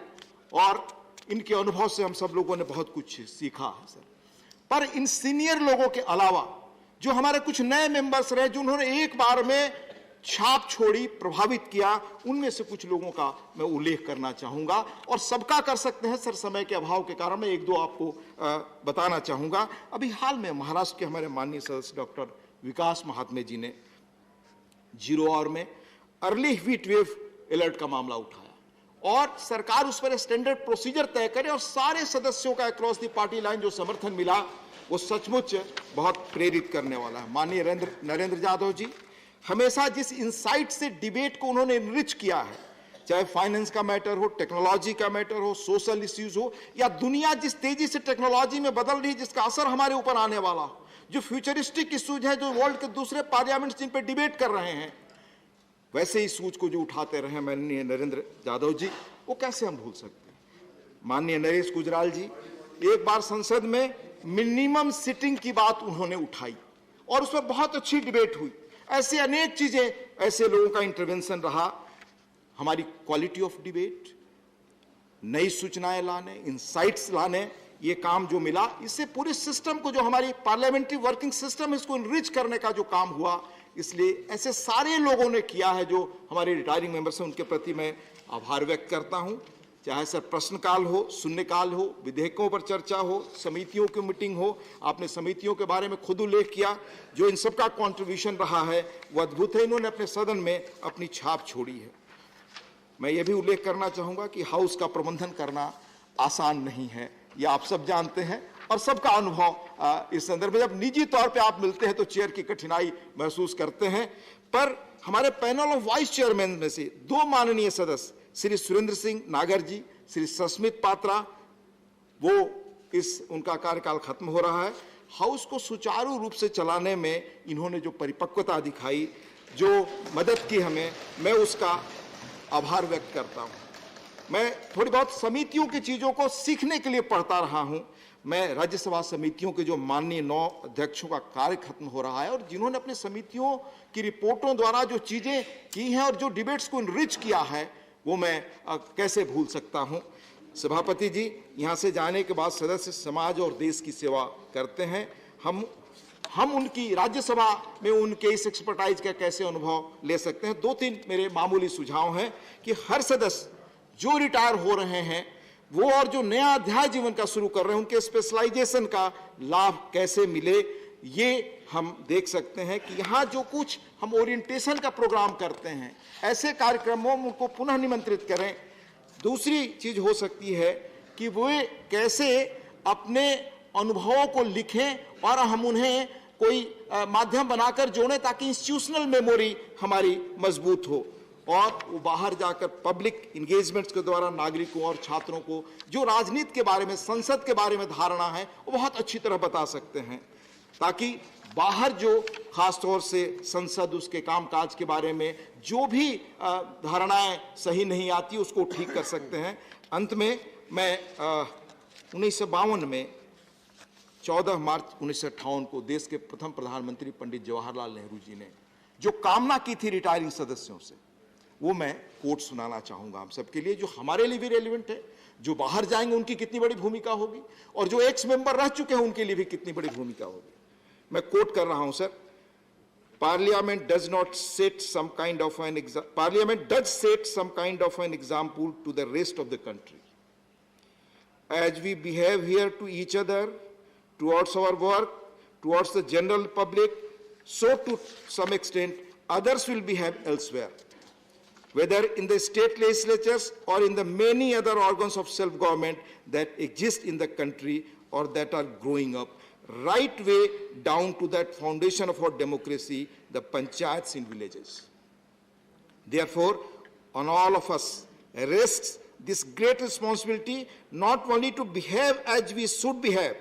और इनके अनुभव से हम सब लोगों ने बहुत कुछ सीखा है सर। पर इन सीनियर लोगों के अलावा जो हमारे कुछ नए मेंबर्स रहे, जो उन्होंने एक बार में छाप छोड़ी, प्रभावित किया, उनमें से कुछ लोगों का मैं उल्लेख करना चाहूंगा। और सबका कर सकते हैं सर, समय के अभाव के कारण मैं 1-2 आपको बताना चाहूंगा। अभी हाल में महाराष्ट्र के हमारे माननीय सदस्य डॉक्टर विकास महात्मे जी ने 0 आवर में अर्ली हीट वेव अलर्ट का मामला उठाया, और सरकार उस पर स्टैंडर्ड प्रोसीजर तय करे, और सारे सदस्यों का अक्रॉस द पार्टी लाइन जो समर्थन मिला, वो सचमुच बहुत प्रेरित करने वाला है। माननीय नरेंद्र यादव जी, हमेशा जिस इंसाइट से डिबेट को उन्होंने इनरिच किया है, चाहे फाइनेंस का मैटर हो, टेक्नोलॉजी का मैटर हो, सोशल इश्यूज हो, या दुनिया जिस तेजी से टेक्नोलॉजी में बदल रही है, जिसका असर हमारे ऊपर आने वाला हो, जो फ्यूचरिस्टिक इश्यूज है, जो वर्ल्ड के दूसरे पार्लियामेंट जिन पर डिबेट कर रहे हैं, वैसे ही सूझ को जो उठाते रहे माननीय नरेंद्र यादव जी, वो कैसे हम भूल सकते हैं। माननीय नरेश गुजराल जी, एक बार संसद में मिनिमम सिटिंग की बात उन्होंने उठाई और उस पर बहुत अच्छी डिबेट हुई। ऐसे अनेक चीजें, ऐसे लोगों का इंटरवेंशन रहा। हमारी क्वालिटी ऑफ डिबेट, नई सूचनाएं लाने, इनसाइट्स लाने, ये काम जो मिला, इससे पूरे सिस्टम को, जो हमारी पार्लियामेंट्री वर्किंग सिस्टम है, इसको इनरिच करने का जो काम हुआ, इसलिए ऐसे सारे लोगों ने किया है जो हमारे रिटायरिंग मेंबर्स हैं, उनके प्रति मैं आभार व्यक्त करता हूं। चाहे सर प्रश्नकाल हो, शून्यकाल हो, विधेयकों पर चर्चा हो, समितियों की मीटिंग हो, आपने समितियों के बारे में खुद उल्लेख किया, जो इन सबका कॉन्ट्रीब्यूशन रहा है वो अद्भुत है। इन्होंने अपने सदन में अपनी छाप छोड़ी है। मैं ये भी उल्लेख करना चाहूंगा कि हाउस का प्रबंधन करना आसान नहीं है, ये आप सब जानते हैं और सबका अनुभव इस संदर्भ में, जब निजी तौर पे आप मिलते हैं तो चेयर की कठिनाई महसूस करते हैं। पर हमारे पैनल ऑफ वाइस चेयरमैन में से 2 माननीय सदस्य, श्री सुरेंद्र सिंह नागर जी, श्री सस्मित पात्रा, उनका कार्यकाल खत्म हो रहा है। हाउस को सुचारू रूप से चलाने में इन्होंने जो परिपक्वता दिखाई, जो मदद की हमें, मैं उसका आभार व्यक्त करता हूं। मैं थोड़ी बहुत समितियों की चीजों को सीखने के लिए पढ़ता रहा हूं। मैं राज्यसभा समितियों के जो माननीय 9 अध्यक्षों का कार्य खत्म हो रहा है और जिन्होंने अपने समितियों की रिपोर्टों द्वारा जो चीजें की हैं और जो डिबेट्स को इनरिच किया है, वो मैं कैसे भूल सकता हूं। सभापति जी, यहां से जाने के बाद सदस्य समाज और देश की सेवा करते हैं। हम उनकी राज्यसभा में उनके इस एक्सपर्टाइज का कैसे अनुभव ले सकते हैं। 2-3 मेरे मामूली सुझाव हैं कि हर सदस्य जो रिटायर हो रहे हैं वो और जो नया अध्याय जीवन का शुरू कर रहे हैं, उनके स्पेशलाइजेशन का लाभ कैसे मिले, ये हम देख सकते हैं कि यहाँ जो कुछ हम ओरिएंटेशन का प्रोग्राम करते हैं, ऐसे कार्यक्रमों में उनको पुनः निमंत्रित करें। दूसरी चीज हो सकती है कि वो कैसे अपने अनुभवों को लिखें और हम उन्हें कोई माध्यम बनाकर जोड़ें ताकि इंस्टीट्यूशनल मेमोरी हमारी मजबूत हो और वो बाहर जाकर पब्लिक इंगेजमेंट्स के द्वारा नागरिकों और छात्रों को जो राजनीति के बारे में, संसद के बारे में धारणा है, वो बहुत अच्छी तरह बता सकते हैं, ताकि बाहर जो खासतौर से संसद, उसके कामकाज के बारे में जो भी धारणाएं सही नहीं आती उसको ठीक कर सकते हैं। अंत में मैं 1952 में 14 मार्च 1958 को देश के प्रथम प्रधानमंत्री पंडित जवाहरलाल नेहरू जी ने जो कामना की थी रिटायरिंग सदस्यों से, वो मैं कोट सुनाना चाहूंगा हम सबके लिए, जो हमारे लिए भी रेलिवेंट है, जो बाहर जाएंगे उनकी कितनी बड़ी भूमिका होगी और जो एक्स मेंबर रह चुके हैं उनके लिए भी कितनी बड़ी भूमिका होगी। मैं कोट कर रहा हूं sir. Parliament does not set some kind of an Parliament does set some kind of an example to the rest of the country. As we behave here to each other, towards our work, towards the general public, so to some extent others will behave elsewhere, whether in the state legislatures or in the many other organs of self-government that exist in the country or that are growing up, right way down to that foundation of our democracy, the panchayats in villages. Therefore, on all of us rests this great responsibility, not only to behave as we should behave,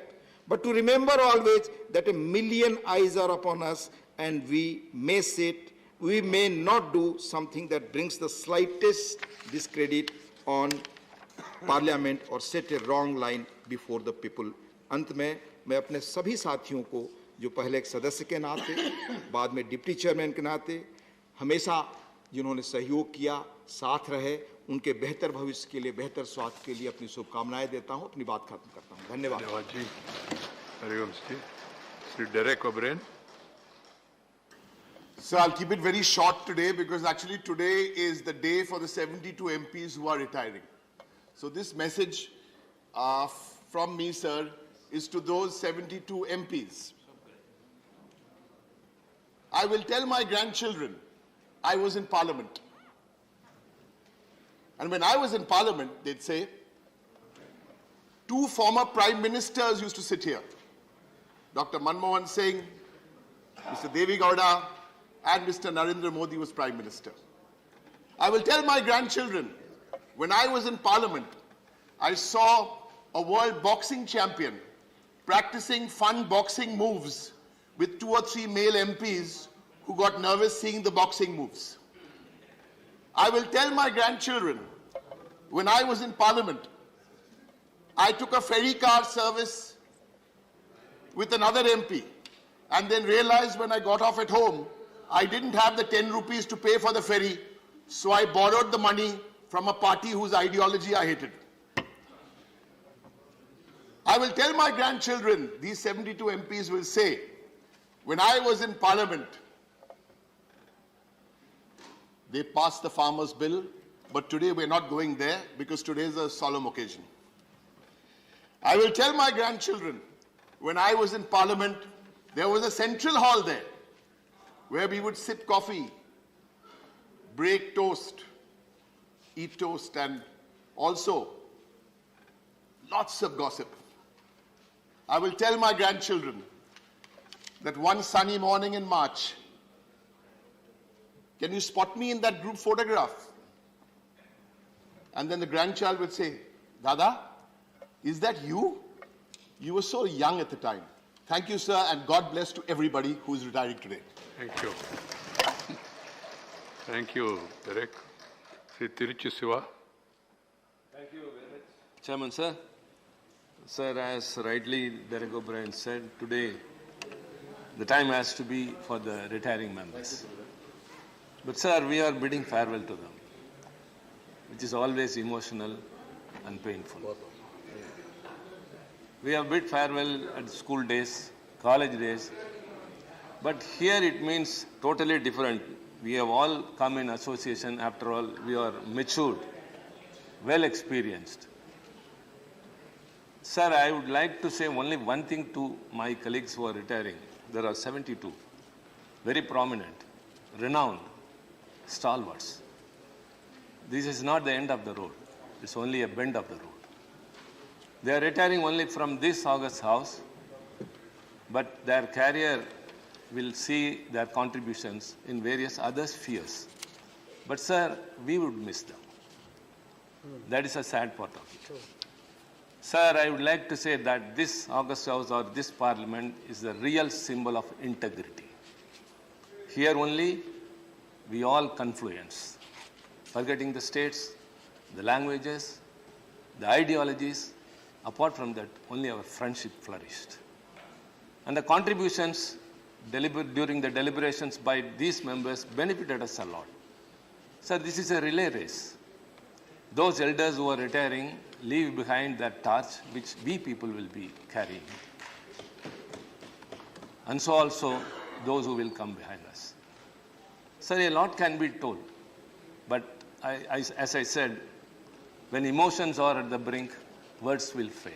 but to remember always that a million eyes are upon us and we may not do something that brings the slightest discredit on Parliament or set a wrong line before the people. अंत में मैं अपने सभी साथियों को, जो पहले एक सदस्य के नाते, बाद में डिप्टी चेयरमैन के नाते हमेशा जिन्होंने सहयोग किया, साथ रहे, उनके बेहतर भविष्य के लिए, बेहतर स्वास्थ्य के लिए अपनी शुभकामनाएं देता हूं। अपनी बात खत्म करता हूं। धन्यवाद। धन्यवाद जी। Harivansh ji. Shri Derek O'Brien. So I'll keep it very short today because actually today is the day for the 72 MPs who are retiring. So this message from me, sir, is to those 72 MPs. I will tell my grandchildren, I was in Parliament. And when I was in Parliament, they'd say, two former Prime Ministers used to sit here. Dr. Manmohan Singh, Mr. Devi Gowda, and Mr. Narendra Modi was Prime Minister. I will tell my grandchildren, when I was in Parliament, I saw a world boxing champion practicing fun boxing moves with 2 or 3 male MPs who got nervous seeing the boxing moves. I will tell my grandchildren, when I was in Parliament, I took a ferry car service with another MP and then realized when I got off at home, I didn't have the 10 rupees to pay for the ferry, so I borrowed the money from a party whose ideology I hated. I will tell my grandchildren, these 72 MPs will say, when I was in Parliament, they passed the farmers' bill, but today we're not going there because today is a solemn occasion. I will tell my grandchildren, when I was in Parliament, there was a central hall there where we would sip coffee, break toast, eat toast, and also lots of gossip. I will tell my grandchildren that one sunny morning in March, can you spot me in that group photograph? And then the grandchild would say, Dada, is that you? You were so young at the time. Thank you, sir, and God bless to everybody who is retiring today. Thank you. Thank you, Derek. Sri Tiruchi Siva. Thank you very much. Chairman, sir. Sir, as rightly Derek O'Brien said, today the time has to be for the retiring members. But, sir, we are bidding farewell to them, which is always emotional and painful. We have bid farewell at school days, college days, but here it means totally different. We have all come in association. After all, we are matured, well experienced. Sir, I would like to say only one thing to my colleagues who are retiring. There are 72, very prominent, renowned, stalwarts. This is not the end of the road. It's only a bend of the road. They are retiring only from this August House, but their career will see their contributions in various other spheres. But, sir, we would miss them. That is a sad part of it. Sir, I would like to say that this August House or this Parliament is the real symbol of integrity. Here only we all confluence, forgetting the states, the languages, the ideologies. Apart from that, only our friendship flourished. And the contributions during the deliberations by these members benefited us a lot. Sir, this is a relay race. Those elders who are retiring leave behind that torch which we people will be carrying. And so also those who will come behind us. Sir, a lot can be told, but as I said, when emotions are at the brink, words will fail.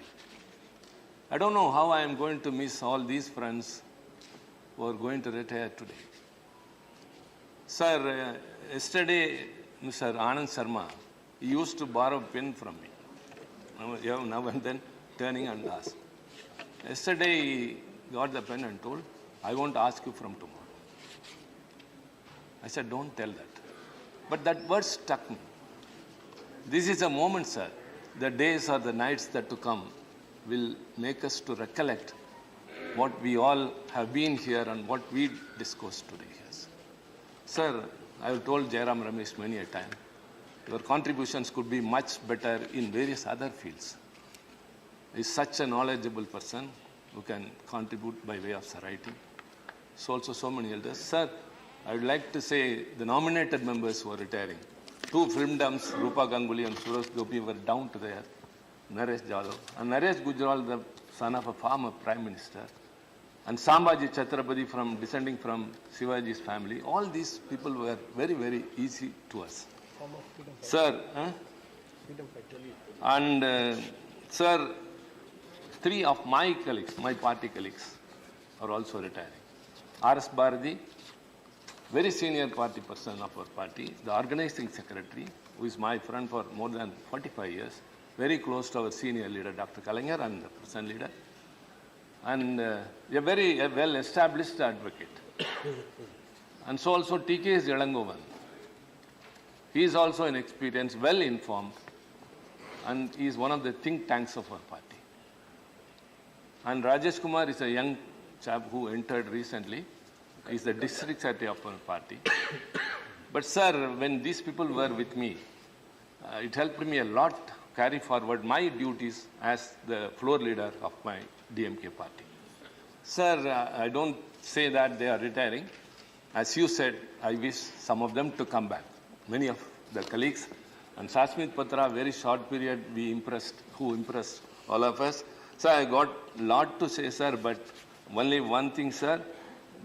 I don't know how I am going to miss all these friends who are going to retire today. Sir, yesterday, Mr. Anand Sharma, he used to borrow a pen from me. Now and then turning and ask. Yesterday, he got the pen and told, I won't ask you from tomorrow. I said, don't tell that. But that word struck me. This is a moment, sir. The days or the nights that to come will make us to recollect what we all have been here and what we discussed today. Yes. Sir, I have told Jairam Ramesh many a time, your contributions could be much better in various other fields. He is such a knowledgeable person who can contribute by way of writing. So also so many elders. Sir, I would like to say the nominated members who are retiring. Two filmdoms, Rupa Ganguly and Suresh Gopi, were down to their Naresh Jadhav. And Naresh Gujral, the son of a former prime minister. And Sambhaji Chhatrapati, descending from Shivaji's family. All these people were very, very easy to us. Sir, and sir, three of my colleagues, my party colleagues, are also retiring. R.S. Bharati, very senior party person of our party, the organizing secretary, who is my friend for more than 45 years, very close to our senior leader, Dr. Kalaignar, and the present leader, and a very well-established advocate. And so also T.K.S. Ilangovan. He is also an experienced, well-informed, and he is one of the think tanks of our party. And Rajesh Kumar is a young chap who entered recently. He is the district secretary of our party. But sir, when these people were with me, it helped me a lot carry forward my duties as the floor leader of my DMK party. Sir, I don't say that they are retiring. As you said, I wish some of them to come back. Many of the colleagues. And Sasmit Patra, very short period, who impressed all of us. So I got a lot to say, sir, but only one thing, sir.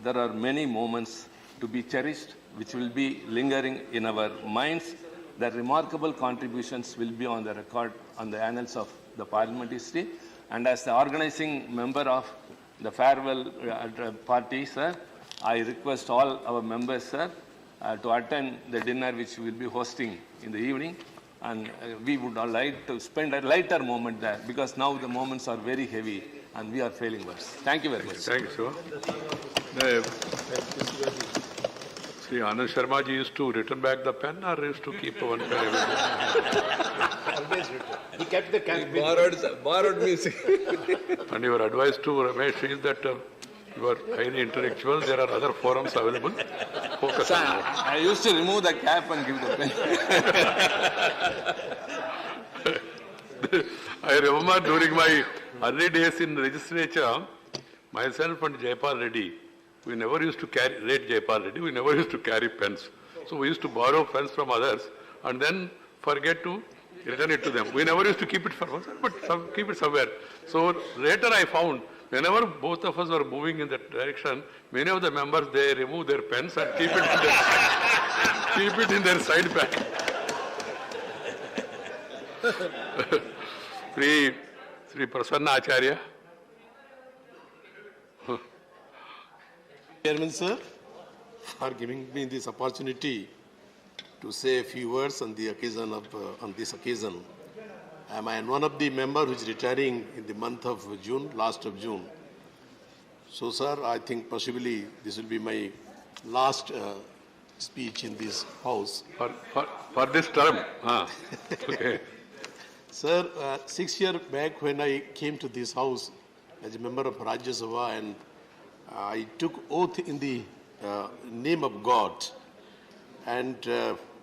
There are many moments to be cherished, which will be lingering in our minds. The remarkable contributions will be on the record, on the annals of the Parliament history. And as the organizing member of the farewell party, sir, I request all our members, sir, to attend the dinner which we will be hosting in the evening. And we would all like to spend a lighter moment there, because now the moments are very heavy and we are failing worse. Thank you very much. Thank you, sir. See, Anand Sharma ji used to return back the pen or used to keep one pen every day? Always return. He kept the cash bin. Borrowed music. And your advice to Ramesh is that you are highly intellectual, there are other forums available. Focus on that. I used to remove the cap and give the pen. I remember during my early days in legislature, myself and Jayapal Reddy, we never used to rate Jayapal Reddy, we never used to carry pens. So we used to borrow pens from others and then forget to return it to them. We never used to keep it for us, but keep it somewhere. So later I found, whenever both of us were moving in that direction, many of the members, they remove their pens and keep it in their side bag. Sri Prasanna Acharya. Chairman, sir, for giving me this opportunity to say a few words on the occasion of on this occasion. I am one of the members who is retiring in the month of June, last of June. So, sir, I think possibly this will be my last speech in this house. For this term. Okay. Sir, 6 years back when I came to this house as a member of Rajya Sabha, and I took oath in the name of God, and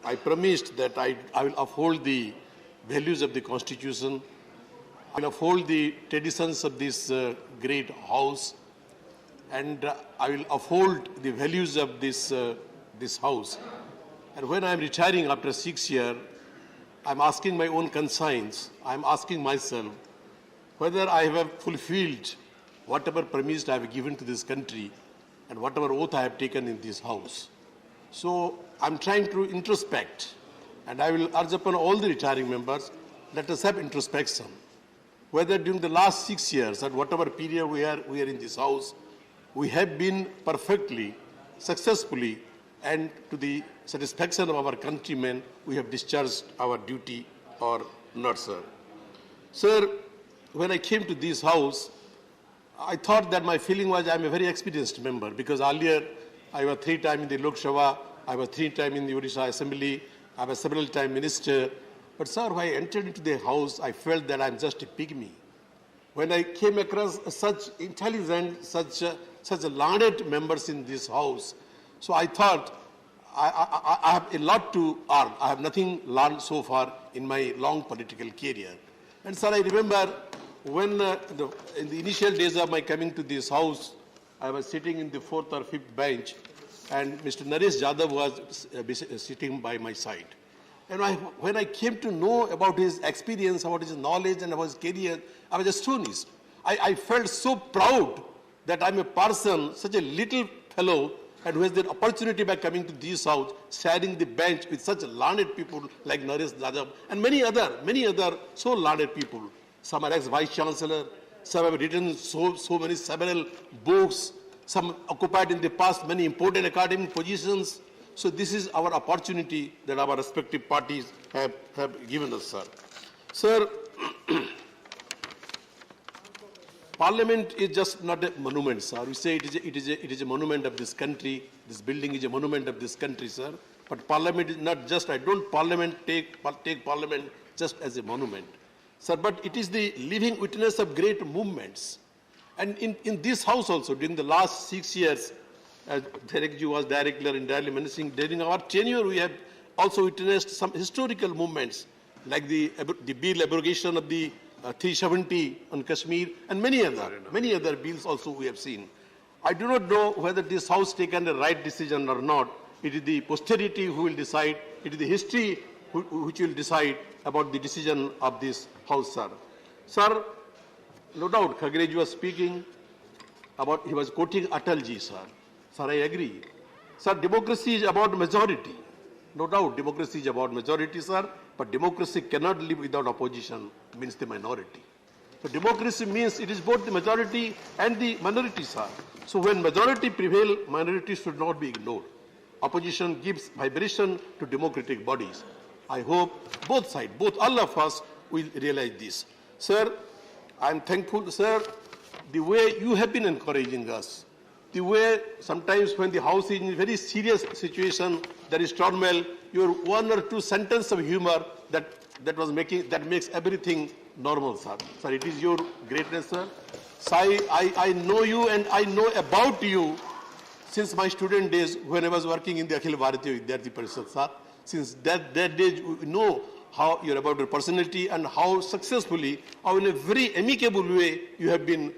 I promised that I will uphold the values of the Constitution, I will uphold the traditions of this great house, and I will uphold the values of this house. And when I am retiring after 6 years, I am asking my own conscience, I am asking myself whether I have fulfilled whatever promise I have given to this country and whatever oath I have taken in this house. So I am trying to introspect, and I will urge upon all the retiring members, let us have introspection. Whether during the last 6 years, at whatever period we are in this house, we have been perfectly, successfully, and to the satisfaction of our countrymen, we have discharged our duty or not, sir. Sir, when I came to this house, I thought that my feeling was I am a very experienced member, because earlier I was 3 times in the Lok Sabha, I was 3 times in the Odisha Assembly, I was several times minister. But sir, when I entered into the house, I felt that I am just a pygmy. When I came across such intelligent, such learned members in this house, so I thought I have a lot to earn. I have nothing learned so far in my long political career. And sir, I remember when in the initial days of my coming to this house, I was sitting in the 4th or 5th bench, and Mr. Naresh Jadhav was sitting by my side. And when I came to know about his experience, about his knowledge and about his career, I was astonished. I felt so proud that I'm a person, such a little fellow, and who has the opportunity by coming to this house, sharing the bench with such learned people like Naresh Jadhav and many other so learned people. Some are ex-vice chancellor, some have written several books, some occupied in the past many important academic positions. So this is our opportunity that our respective parties have given us, sir. Sir, Parliament is just not a monument, sir. We say it is a monument of this country. This building is a monument of this country, sir. But Parliament is not just, I don't take Parliament just as a monument, sir, but it is the living witness of great movements. And in this house also, during the last 6 years, as Derekji was directly indirectly mentioning, during our tenure, we have also witnessed some historical movements, like the bill abrogation of the 370 on Kashmir, and many other bills also we have seen. I do not know whether this House taken the right decision or not. It is the posterity who will decide. It is the history which will decide about the decision of this House, sir. Sir, no doubt, Khagrej was speaking about, he was quoting Atalji, sir. Sir, I agree. Sir, democracy is about majority. No doubt, democracy is about majority, sir, but democracy cannot live without opposition, means the minority. So democracy means it is both the majority and the minority, sir. So when majority prevail, minority should not be ignored. Opposition gives vibration to democratic bodies. I hope both sides, all of us will realize this. Sir, I am thankful, sir, the way you have been encouraging us, the way sometimes when the House is in a very serious situation, there is turmoil, your one or two sentences of humor that makes everything normal, sir. Sir, it is your greatness, sir. I know you and I know about you since my student days when I was working in the Akhil Bharatiya Vidyarthi Parishad, sir. Since that day, we know how you're about your personality and how successfully, how in a very amicable way you have been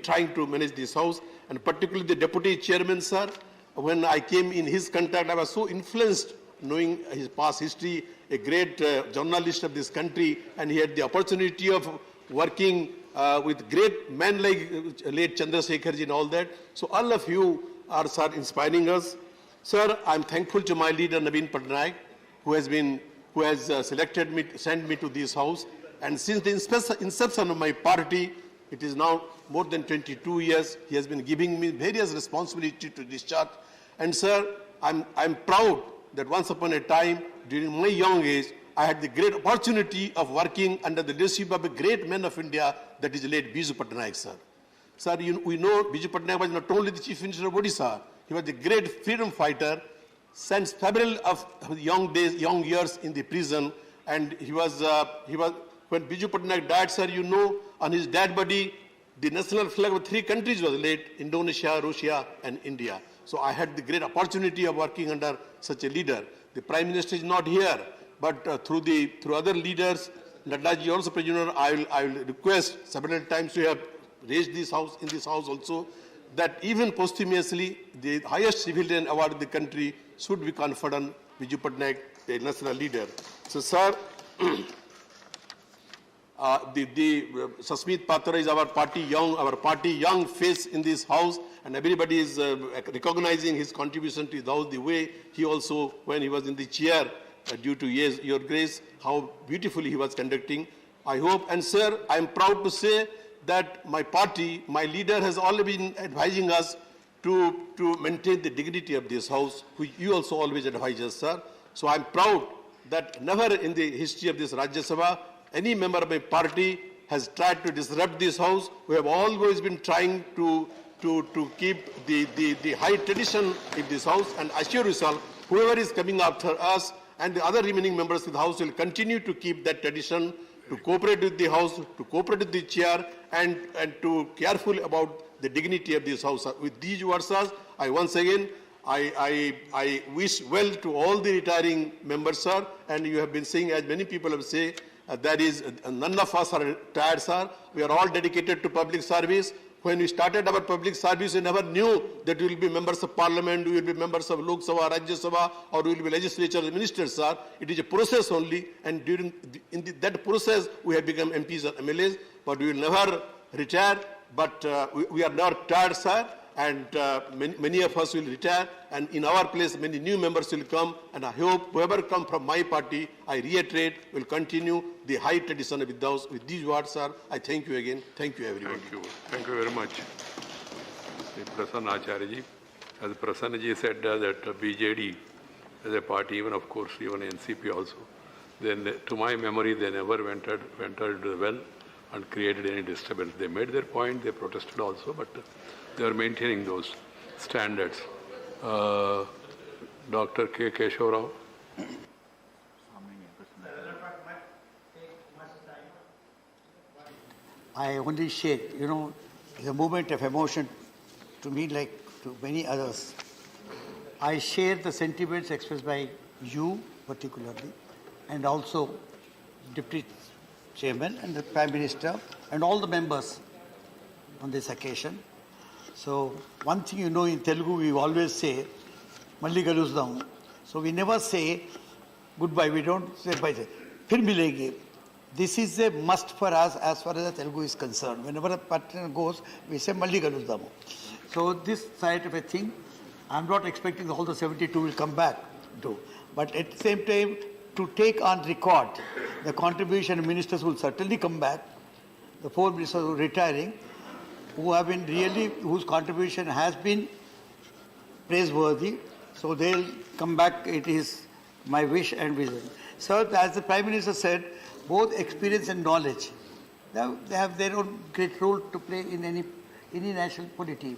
trying to manage this House, and particularly the Deputy Chairman, sir. When I came in his contact, I was so influenced knowing his past history, a great journalist of this country, and he had the opportunity of working with great men like late Chandrasekharji and all that. So all of you are, sir, inspiring us. Sir, I'm thankful to my leader, Naveen Patnaik, who has selected me, sent me to this House. And since the inception of my party, it is now more than 22 years, he has been giving me various responsibilities to discharge. And sir, I'm proud that once upon a time, during my young age, I had the great opportunity of working under the leadership of a great man of India, that is late Biju Patnaik, sir. Sir, we know Biju Patnaik was not only the Chief Minister of Odisha, he was a great freedom fighter, spent several of young years in the prison, and he was when Biju Patnaik died, sir, you know, on his dead body, the national flag of 3 countries was laid, Indonesia, Russia, and India. So I had the great opportunity of working under such a leader. The Prime Minister is not here, but through other leaders, Naddaji also, President, I will request several times to have raised this House, in this House also, that even posthumously, the highest civilian award in the country should be conferred on Biju Patnaik, the national leader. So, sir, Sasmit Patra is our party young face in this House, and everybody is recognizing his contribution to the House, the way he also, when he was in the chair, due to your grace, how beautifully he was conducting. I hope, and sir, I am proud to say that my party, my leader has already been advising us to maintain the dignity of this House, which you also always advise us, sir. So I am proud that never in the history of this Rajya Sabha, any member of my party has tried to disrupt this House. We have always been trying to keep the high tradition in this House, and assure yourself, whoever is coming after us and the other remaining members of the House will continue to keep that tradition, to cooperate with the House, to cooperate with the chair, and to careful about the dignity of this House. With these words, I once again, I wish well to all the retiring members, sir, and you have been saying, as many people have said, that is, none of us are retired, sir. We are all dedicated to public service. When we started our public service, we never knew that we will be members of parliament, we will be members of Lok Sabha, Rajya Sabha, or we will be legislature ministers, sir. It is a process only, and that process, we have become MPs and MLAs, but we will never retire. But we are not retired, sir, and many of us will retire, and in our place, many new members will come, and I hope whoever come from my party, I reiterate, will continue the high tradition of the House. With these words, sir, I thank you again. Thank you, everyone. Thank you very much. Prasanna Acharya ji. As Prasanna ji said that BJD as a party, even of course, even NCP also, then to my memory, they never entered the well and created any disturbance. They made their point, they protested also, but they are maintaining those standards. Dr. K. Keshav Rao. I only share, the moment of emotion to me like to many others. I share the sentiments expressed by you particularly, and also Deputy Chairman and the Prime Minister and all the members on this occasion. So one thing in Telugu we always say, Malli Galusdam. So we never say goodbye, we don't say bye. Phir milenge. This is a must for us as far as the Telugu is concerned. Whenever a partner goes, we say Malli Galusdam. So this side of a thing, I'm not expecting all the 72 will come back to. But at the same time, to take on record the contribution, ministers will certainly come back. The 4 ministers who are retiring, who have been really, whose contribution has been praiseworthy. So they'll come back, it is my wish and vision. So as the Prime Minister said, both experience and knowledge, they have their own great role to play in any national polity.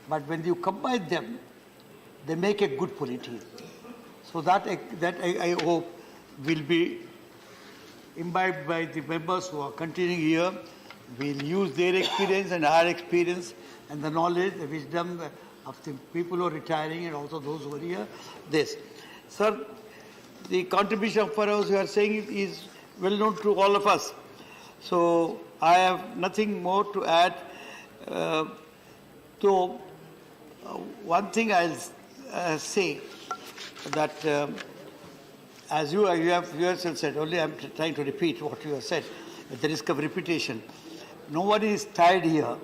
But when you combine them, they make a good polity. So that I hope will be imbibed by the members who are continuing here. We'll use their experience and our experience and the knowledge, the wisdom of the people who are retiring and also those who are here. This. Sir, the contribution of Farouz you are saying is well known to all of us. So I have nothing more to add. One thing I'll say that as you have yourself said, only I'm trying to repeat what you have said at the risk of repetition. Nobody is tired here.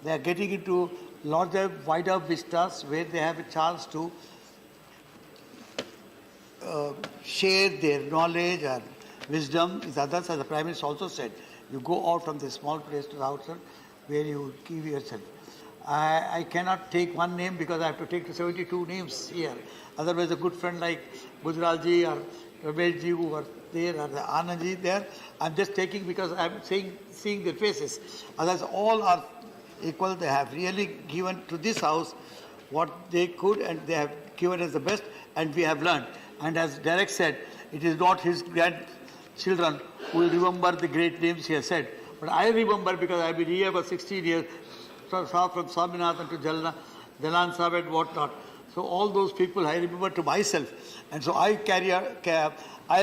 They are getting into larger, wider vistas where they have a chance to share their knowledge and wisdom. As others, as the Prime Minister also said, you go out from the small place to the outside where you give yourself. I cannot take one name because I have to take 72 names here. Otherwise, a good friend like Gujralji or Rabelji who are there or the Anandji there, I'm just taking because I'm seeing their faces. Others all are equal. They have really given to this house what they could and they have given us the best and we have learned. And as Derek said, it is not his grandchildren who will remember the great names he has said. But I remember because I've been here for 16 years, from Swaminathan to Jalan Sahib and whatnot. So all those people I remember to myself. And so I'll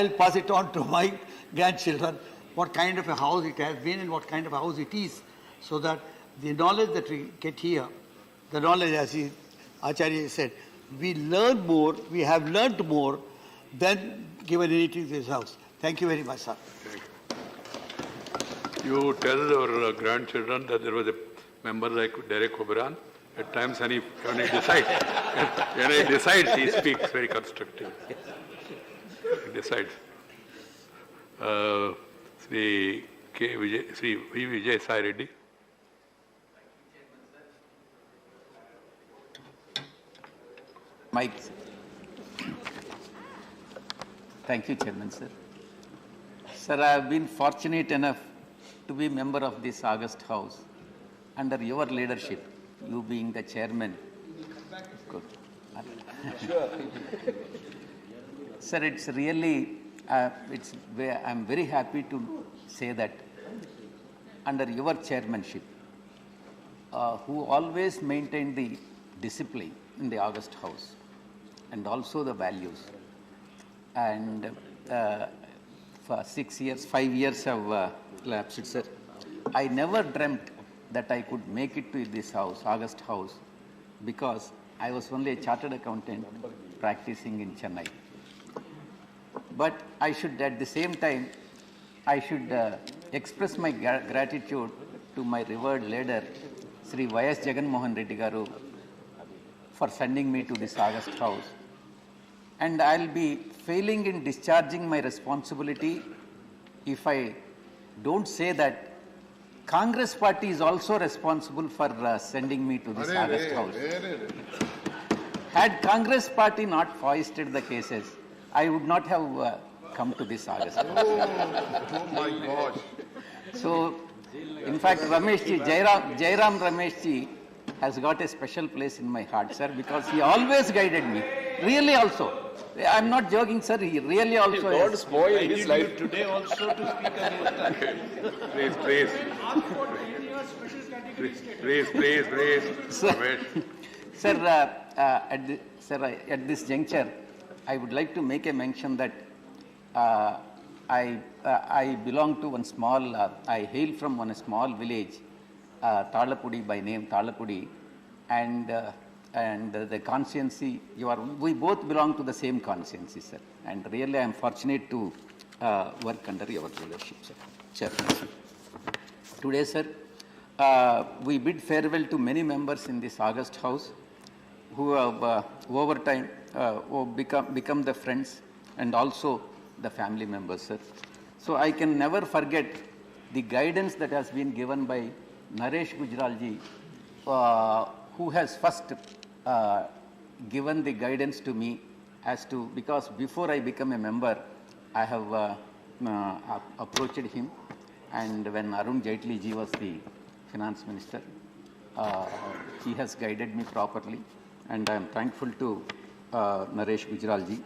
pass it on to my grandchildren, what kind of a house it has been and what kind of a house it is. So that the knowledge that we get here, the knowledge as Acharya said, we learn more, we have learned more than given anything to this house. Thank you very much, sir. You tell your grandchildren that there was a member like Derek Oberon. At times when he decides, he speaks very constructive. He decides. Sri V. Vijay Sai Reddy. Mike. Thank you, Chairman, sir. Sir, I have been fortunate enough to be member of this August House under your leadership, you being the chairman. Good. Sir, it's really, I'm very happy to say that under your chairmanship, who always maintained the discipline in the August House and also the values. And for 6 years, 5 years have lapsed, sir. I never dreamt that I could make it to this house, August House, because I was only a chartered accountant practicing in Chennai. But I should, at the same time, I should express my gratitude to my revered leader, Sri Y.S. Jagan Mohan Reddy Garu, for sending me to this August House. And I'll be failing in discharging my responsibility if I don't say that Congress party is also responsible for sending me to this August House. Had Congress party not foisted the cases, I would not have come to this August House. Oh my gosh. So, in fact, Jairam Rameshji has got a special place in my heart, sir, because he always guided me. Really also. I'm not joking, sir. He really also God spoil his life. Today also to speak against that. Please. Sir, at this juncture, I would like to make a mention that I belong to one small, I hail from one small village, Talapudi by name, Talapudi, and the consciency, we both belong to the same consciency, sir. And really I am fortunate to work under your leadership, sir. Chairman, sir. Today, sir, we bid farewell to many members in this August House who have over time become the friends and also the family members, sir. So I can never forget the guidance that has been given by Naresh Gujralji, who has first given the guidance to me as to, because before I become a member, I have approached him, and when Arun Jaitley ji was the finance minister, he has guided me properly, and I am thankful to Naresh Gujralji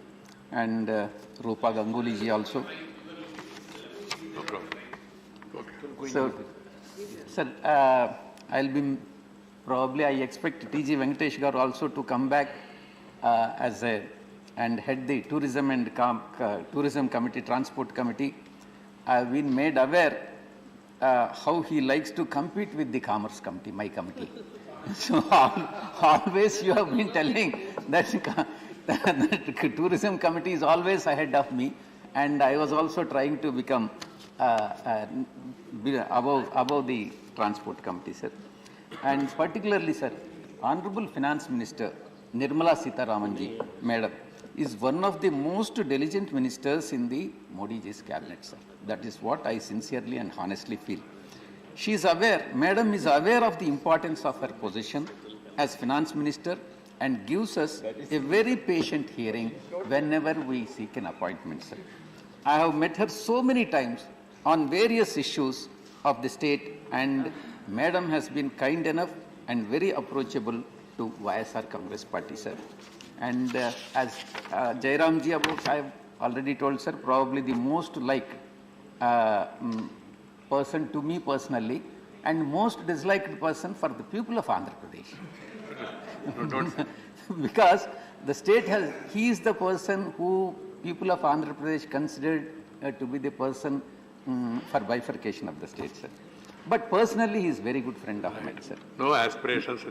and Rupa Ganguly ji also. No problem. Okay. So, sir, I'll be probably, I expect T.G. Venkatesh Garu also to come back and head the tourism and tourism committee, transport committee. I've been made aware how he likes to compete with the commerce committee, my committee. So always you have been telling that the tourism committee is always ahead of me, and I was also trying to become above the transport committee, sir. And particularly, sir, Honorable Finance Minister Nirmala Sitharamanji, Madam, is one of the most diligent ministers in the Modi ji's cabinet, sir. That is what I sincerely and honestly feel. She is aware, Madam is aware of the importance of her position as Finance Minister and gives us a very patient hearing whenever we seek an appointment, sir. I have met her so many times on various issues of the state, and Madam has been kind enough and very approachable to YSR Congress Party, sir. And as Jairam ji about, I have already told, sir, probably the most liked person to me personally, and most disliked person for the people of Andhra Pradesh. Because the state has, he is the person who people of Andhra Pradesh considered to be the person for bifurcation of the state, sir. But personally, he is very good friend of mine, sir. No aspirations,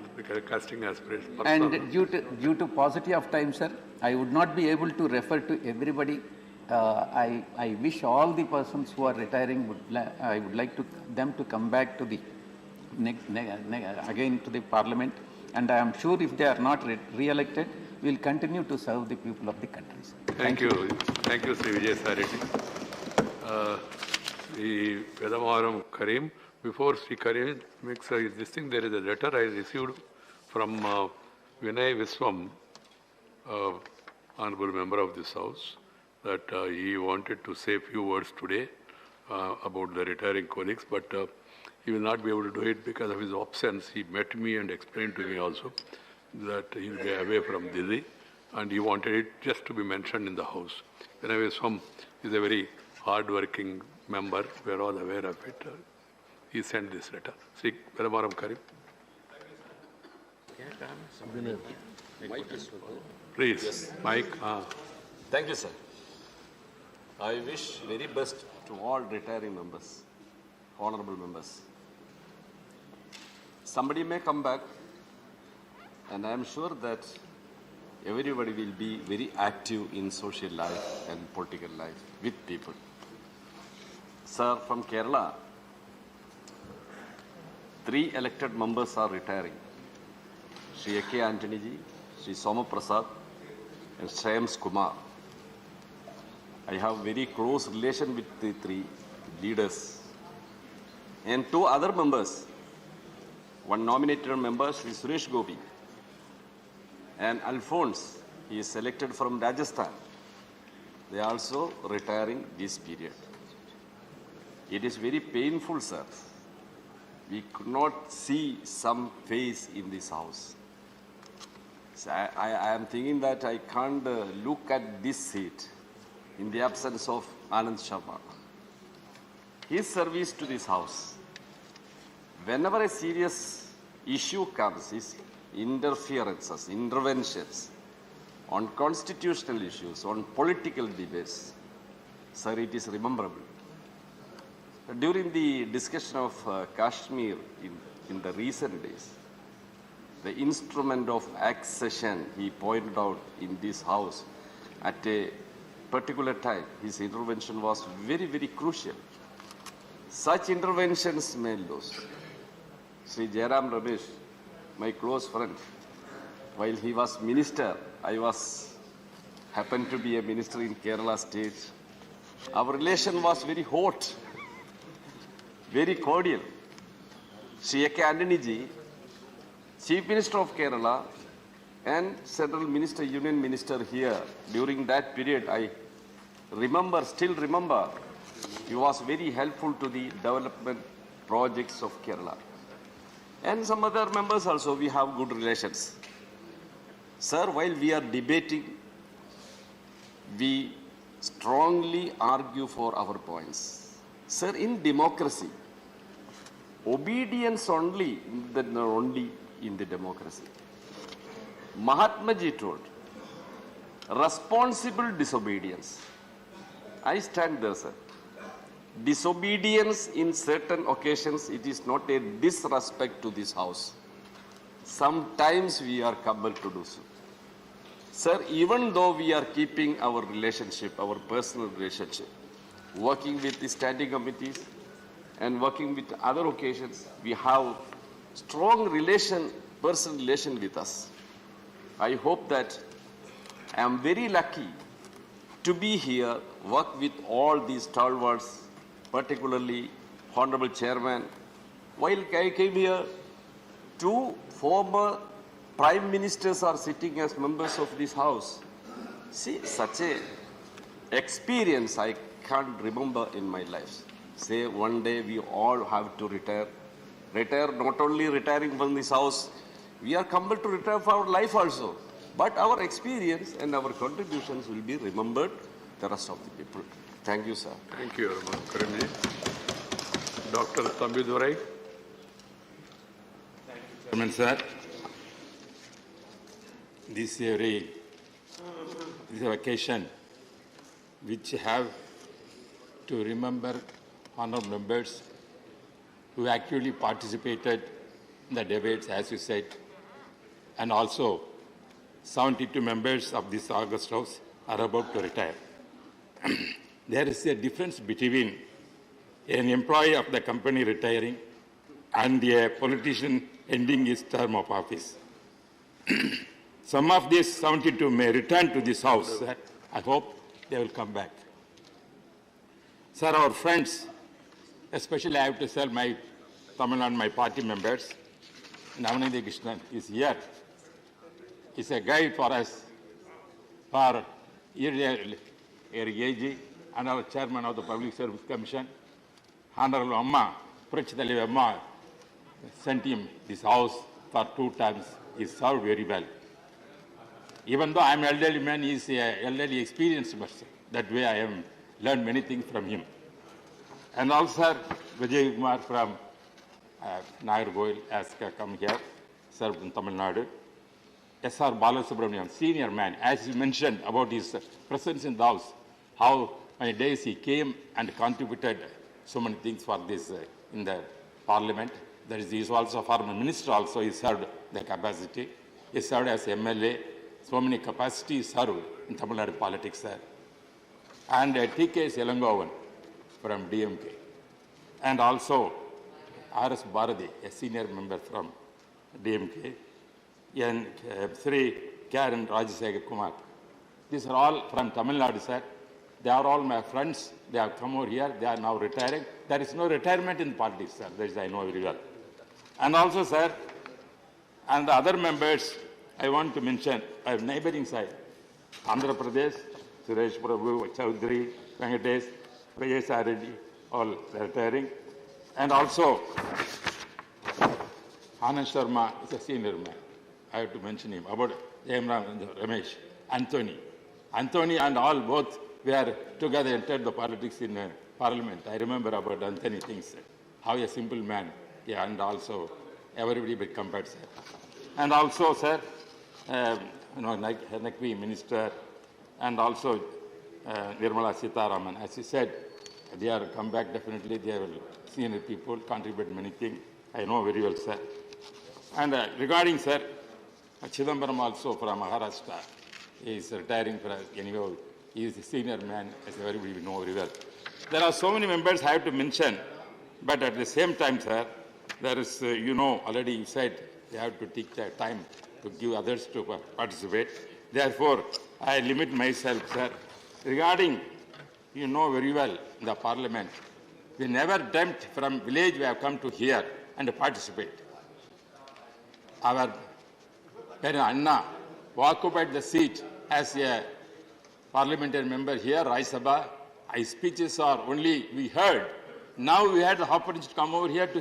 casting aspirations. And due to paucity of time, sir, I would not be able to refer to everybody. I wish all the persons who are retiring, I would like them to come back to the again to the parliament. And I am sure if they are not re-elected, we will continue to serve the people of the country, sir. Thank you. Thank you, Sri Vijay Sareddy. The Vedamaram Karim. Before Sri Karim makes this thing, there is a letter I received from Vinay Viswam, honorable member of this house, that he wanted to say a few words today about the retiring colleagues, but he will not be able to do it because of his absence. He met me and explained to me also that he will be away from Delhi, and he wanted it just to be mentioned in the house. Vinay Viswam is a very hard-working member. We are all aware of it. He sent this letter. Sri Vedamaram Karim. Please, yes. Mike. Thank you, sir. I wish very best to all retiring members, honorable members. Somebody may come back, and I am sure that everybody will be very active in social life and political life with people. Sir, from Kerala, 3 elected members are retiring. Sri A.K. Antony ji, Sri Soma Prasad, and Shreyams Kumar. I have very close relation with the 3 leaders. And 2 other members, one nominated member, Sri Suresh Gopi, and Alphonse, he is selected from Rajasthan. They are also retiring this period. It is very painful, sir. We could not see some face in this house. So I am thinking that I can't look at this seat in the absence of Anand Sharma. His service to this house, whenever a serious issue comes, his interferences, interventions on constitutional issues, on political debates, Sir, it is rememberable. During the discussion of Kashmir in the recent days, the instrument of accession he pointed out in this house at a particular time, his intervention was very, very crucial. Such interventions may lose. Sri Jairam Ramesh, my close friend, while he was minister, I happened to be a minister in Kerala state. Our relation was very hot, very cordial. Sri A.K. Antony ji, Chief Minister of Kerala and Central Minister, Union Minister here, during that period, I still remember, he was very helpful to the development projects of Kerala. And some other members also, we have good relations. Sir, while we are debating, we strongly argue for our points. Sir, in democracy, obedience only in the democracy. Mahatma Ji told, responsible disobedience. I stand there, sir. Disobedience in certain occasions, it is not a disrespect to this house. Sometimes we are compelled to do so. Sir, even though we are keeping our relationship, our personal relationship, working with the standing committees and working with other occasions, we have strong personal relation with us. I hope that I am very lucky to be here, work with all these stalwarts, particularly Honorable Chairman. While I came here, 2 former Prime Ministers are sitting as members of this house. See, such a experience I can't remember in my life. Say one day we all have to retire. Retire, not only retiring from this house, we are compelled to retire for our life also. But our experience and our contributions will be remembered the rest of the people. Thank you, sir. Thank you, Karimji. Dr. Tambidurai. Chairman, sir, this is a occasion which have to remember honorable members who actually participated in the debates, as you said, and also 72 members of this August House are about to retire. There is a difference between an employee of the company retiring and a politician ending his term of office. Some of these 72 may return to this house. Sir. I hope they will come back. Sir, our friends, especially I have to tell my Tamil Nadu, my party members, Navanidhi Krishnan is here. He's a guide for us, for AG and our chairman of the Public Service Commission, Honorable Amma, Prachitali Amma, sent him this house for 2 times. He served very well. Even though I'm an elderly man, he's an elderly experienced person. That way I have learned many things from him. And also, Vijay Kumar from Nagargoil has come here, served in Tamil Nadu. S.R. Balasubramanian, senior man, as he mentioned about his presence in the house, how many days he came and contributed so many things for this in the parliament. There is, he is also a former minister also, he served the capacity. He served as MLA, so many capacities served in Tamil Nadu politics, sir. And T.K. Selangovan from DMK. And also R.S. Bharati, a senior member from DMK. And Sri Karen Rajasekhar Kumar. These are all from Tamil Nadu, sir. They are all my friends. They have come over here. They are now retiring. There is no retirement in politics, sir. That is, I know very well. And also, sir, and the other members, I want to mention, I have neighboring side. Andhra Pradesh, Suresh Prabhu, Chaudhary, Venkatesh, Rajesh Reddy, all retiring. And also, Anand Sharma is a senior man. I have to mention him, about Jairam Ramesh, Anthony. Anthony and all both were together entered the politics in parliament. I remember about Anthony things, how a simple man, yeah, and also everybody will compare, sir. And also, sir, Nakvi minister, and also Nirmala Sitharaman. As she said, they are come back definitely. They are senior people, contribute many things. I know very well, sir. And regarding, sir, Chidambaram also from Maharashtra, he is retiring for anyway. He is a senior man, as everybody know very well. There are so many members I have to mention, but at the same time, sir, there is, already you said they have to take their time to give others to participate. Therefore, I limit myself, sir. Regarding, you know very well, in the parliament, we never dreamt from village we have come to here and participate. Our Anna occupied the seat as a parliamentary member here, Rajya Sabha. His speeches are only we heard. Now we had the opportunity to come over here to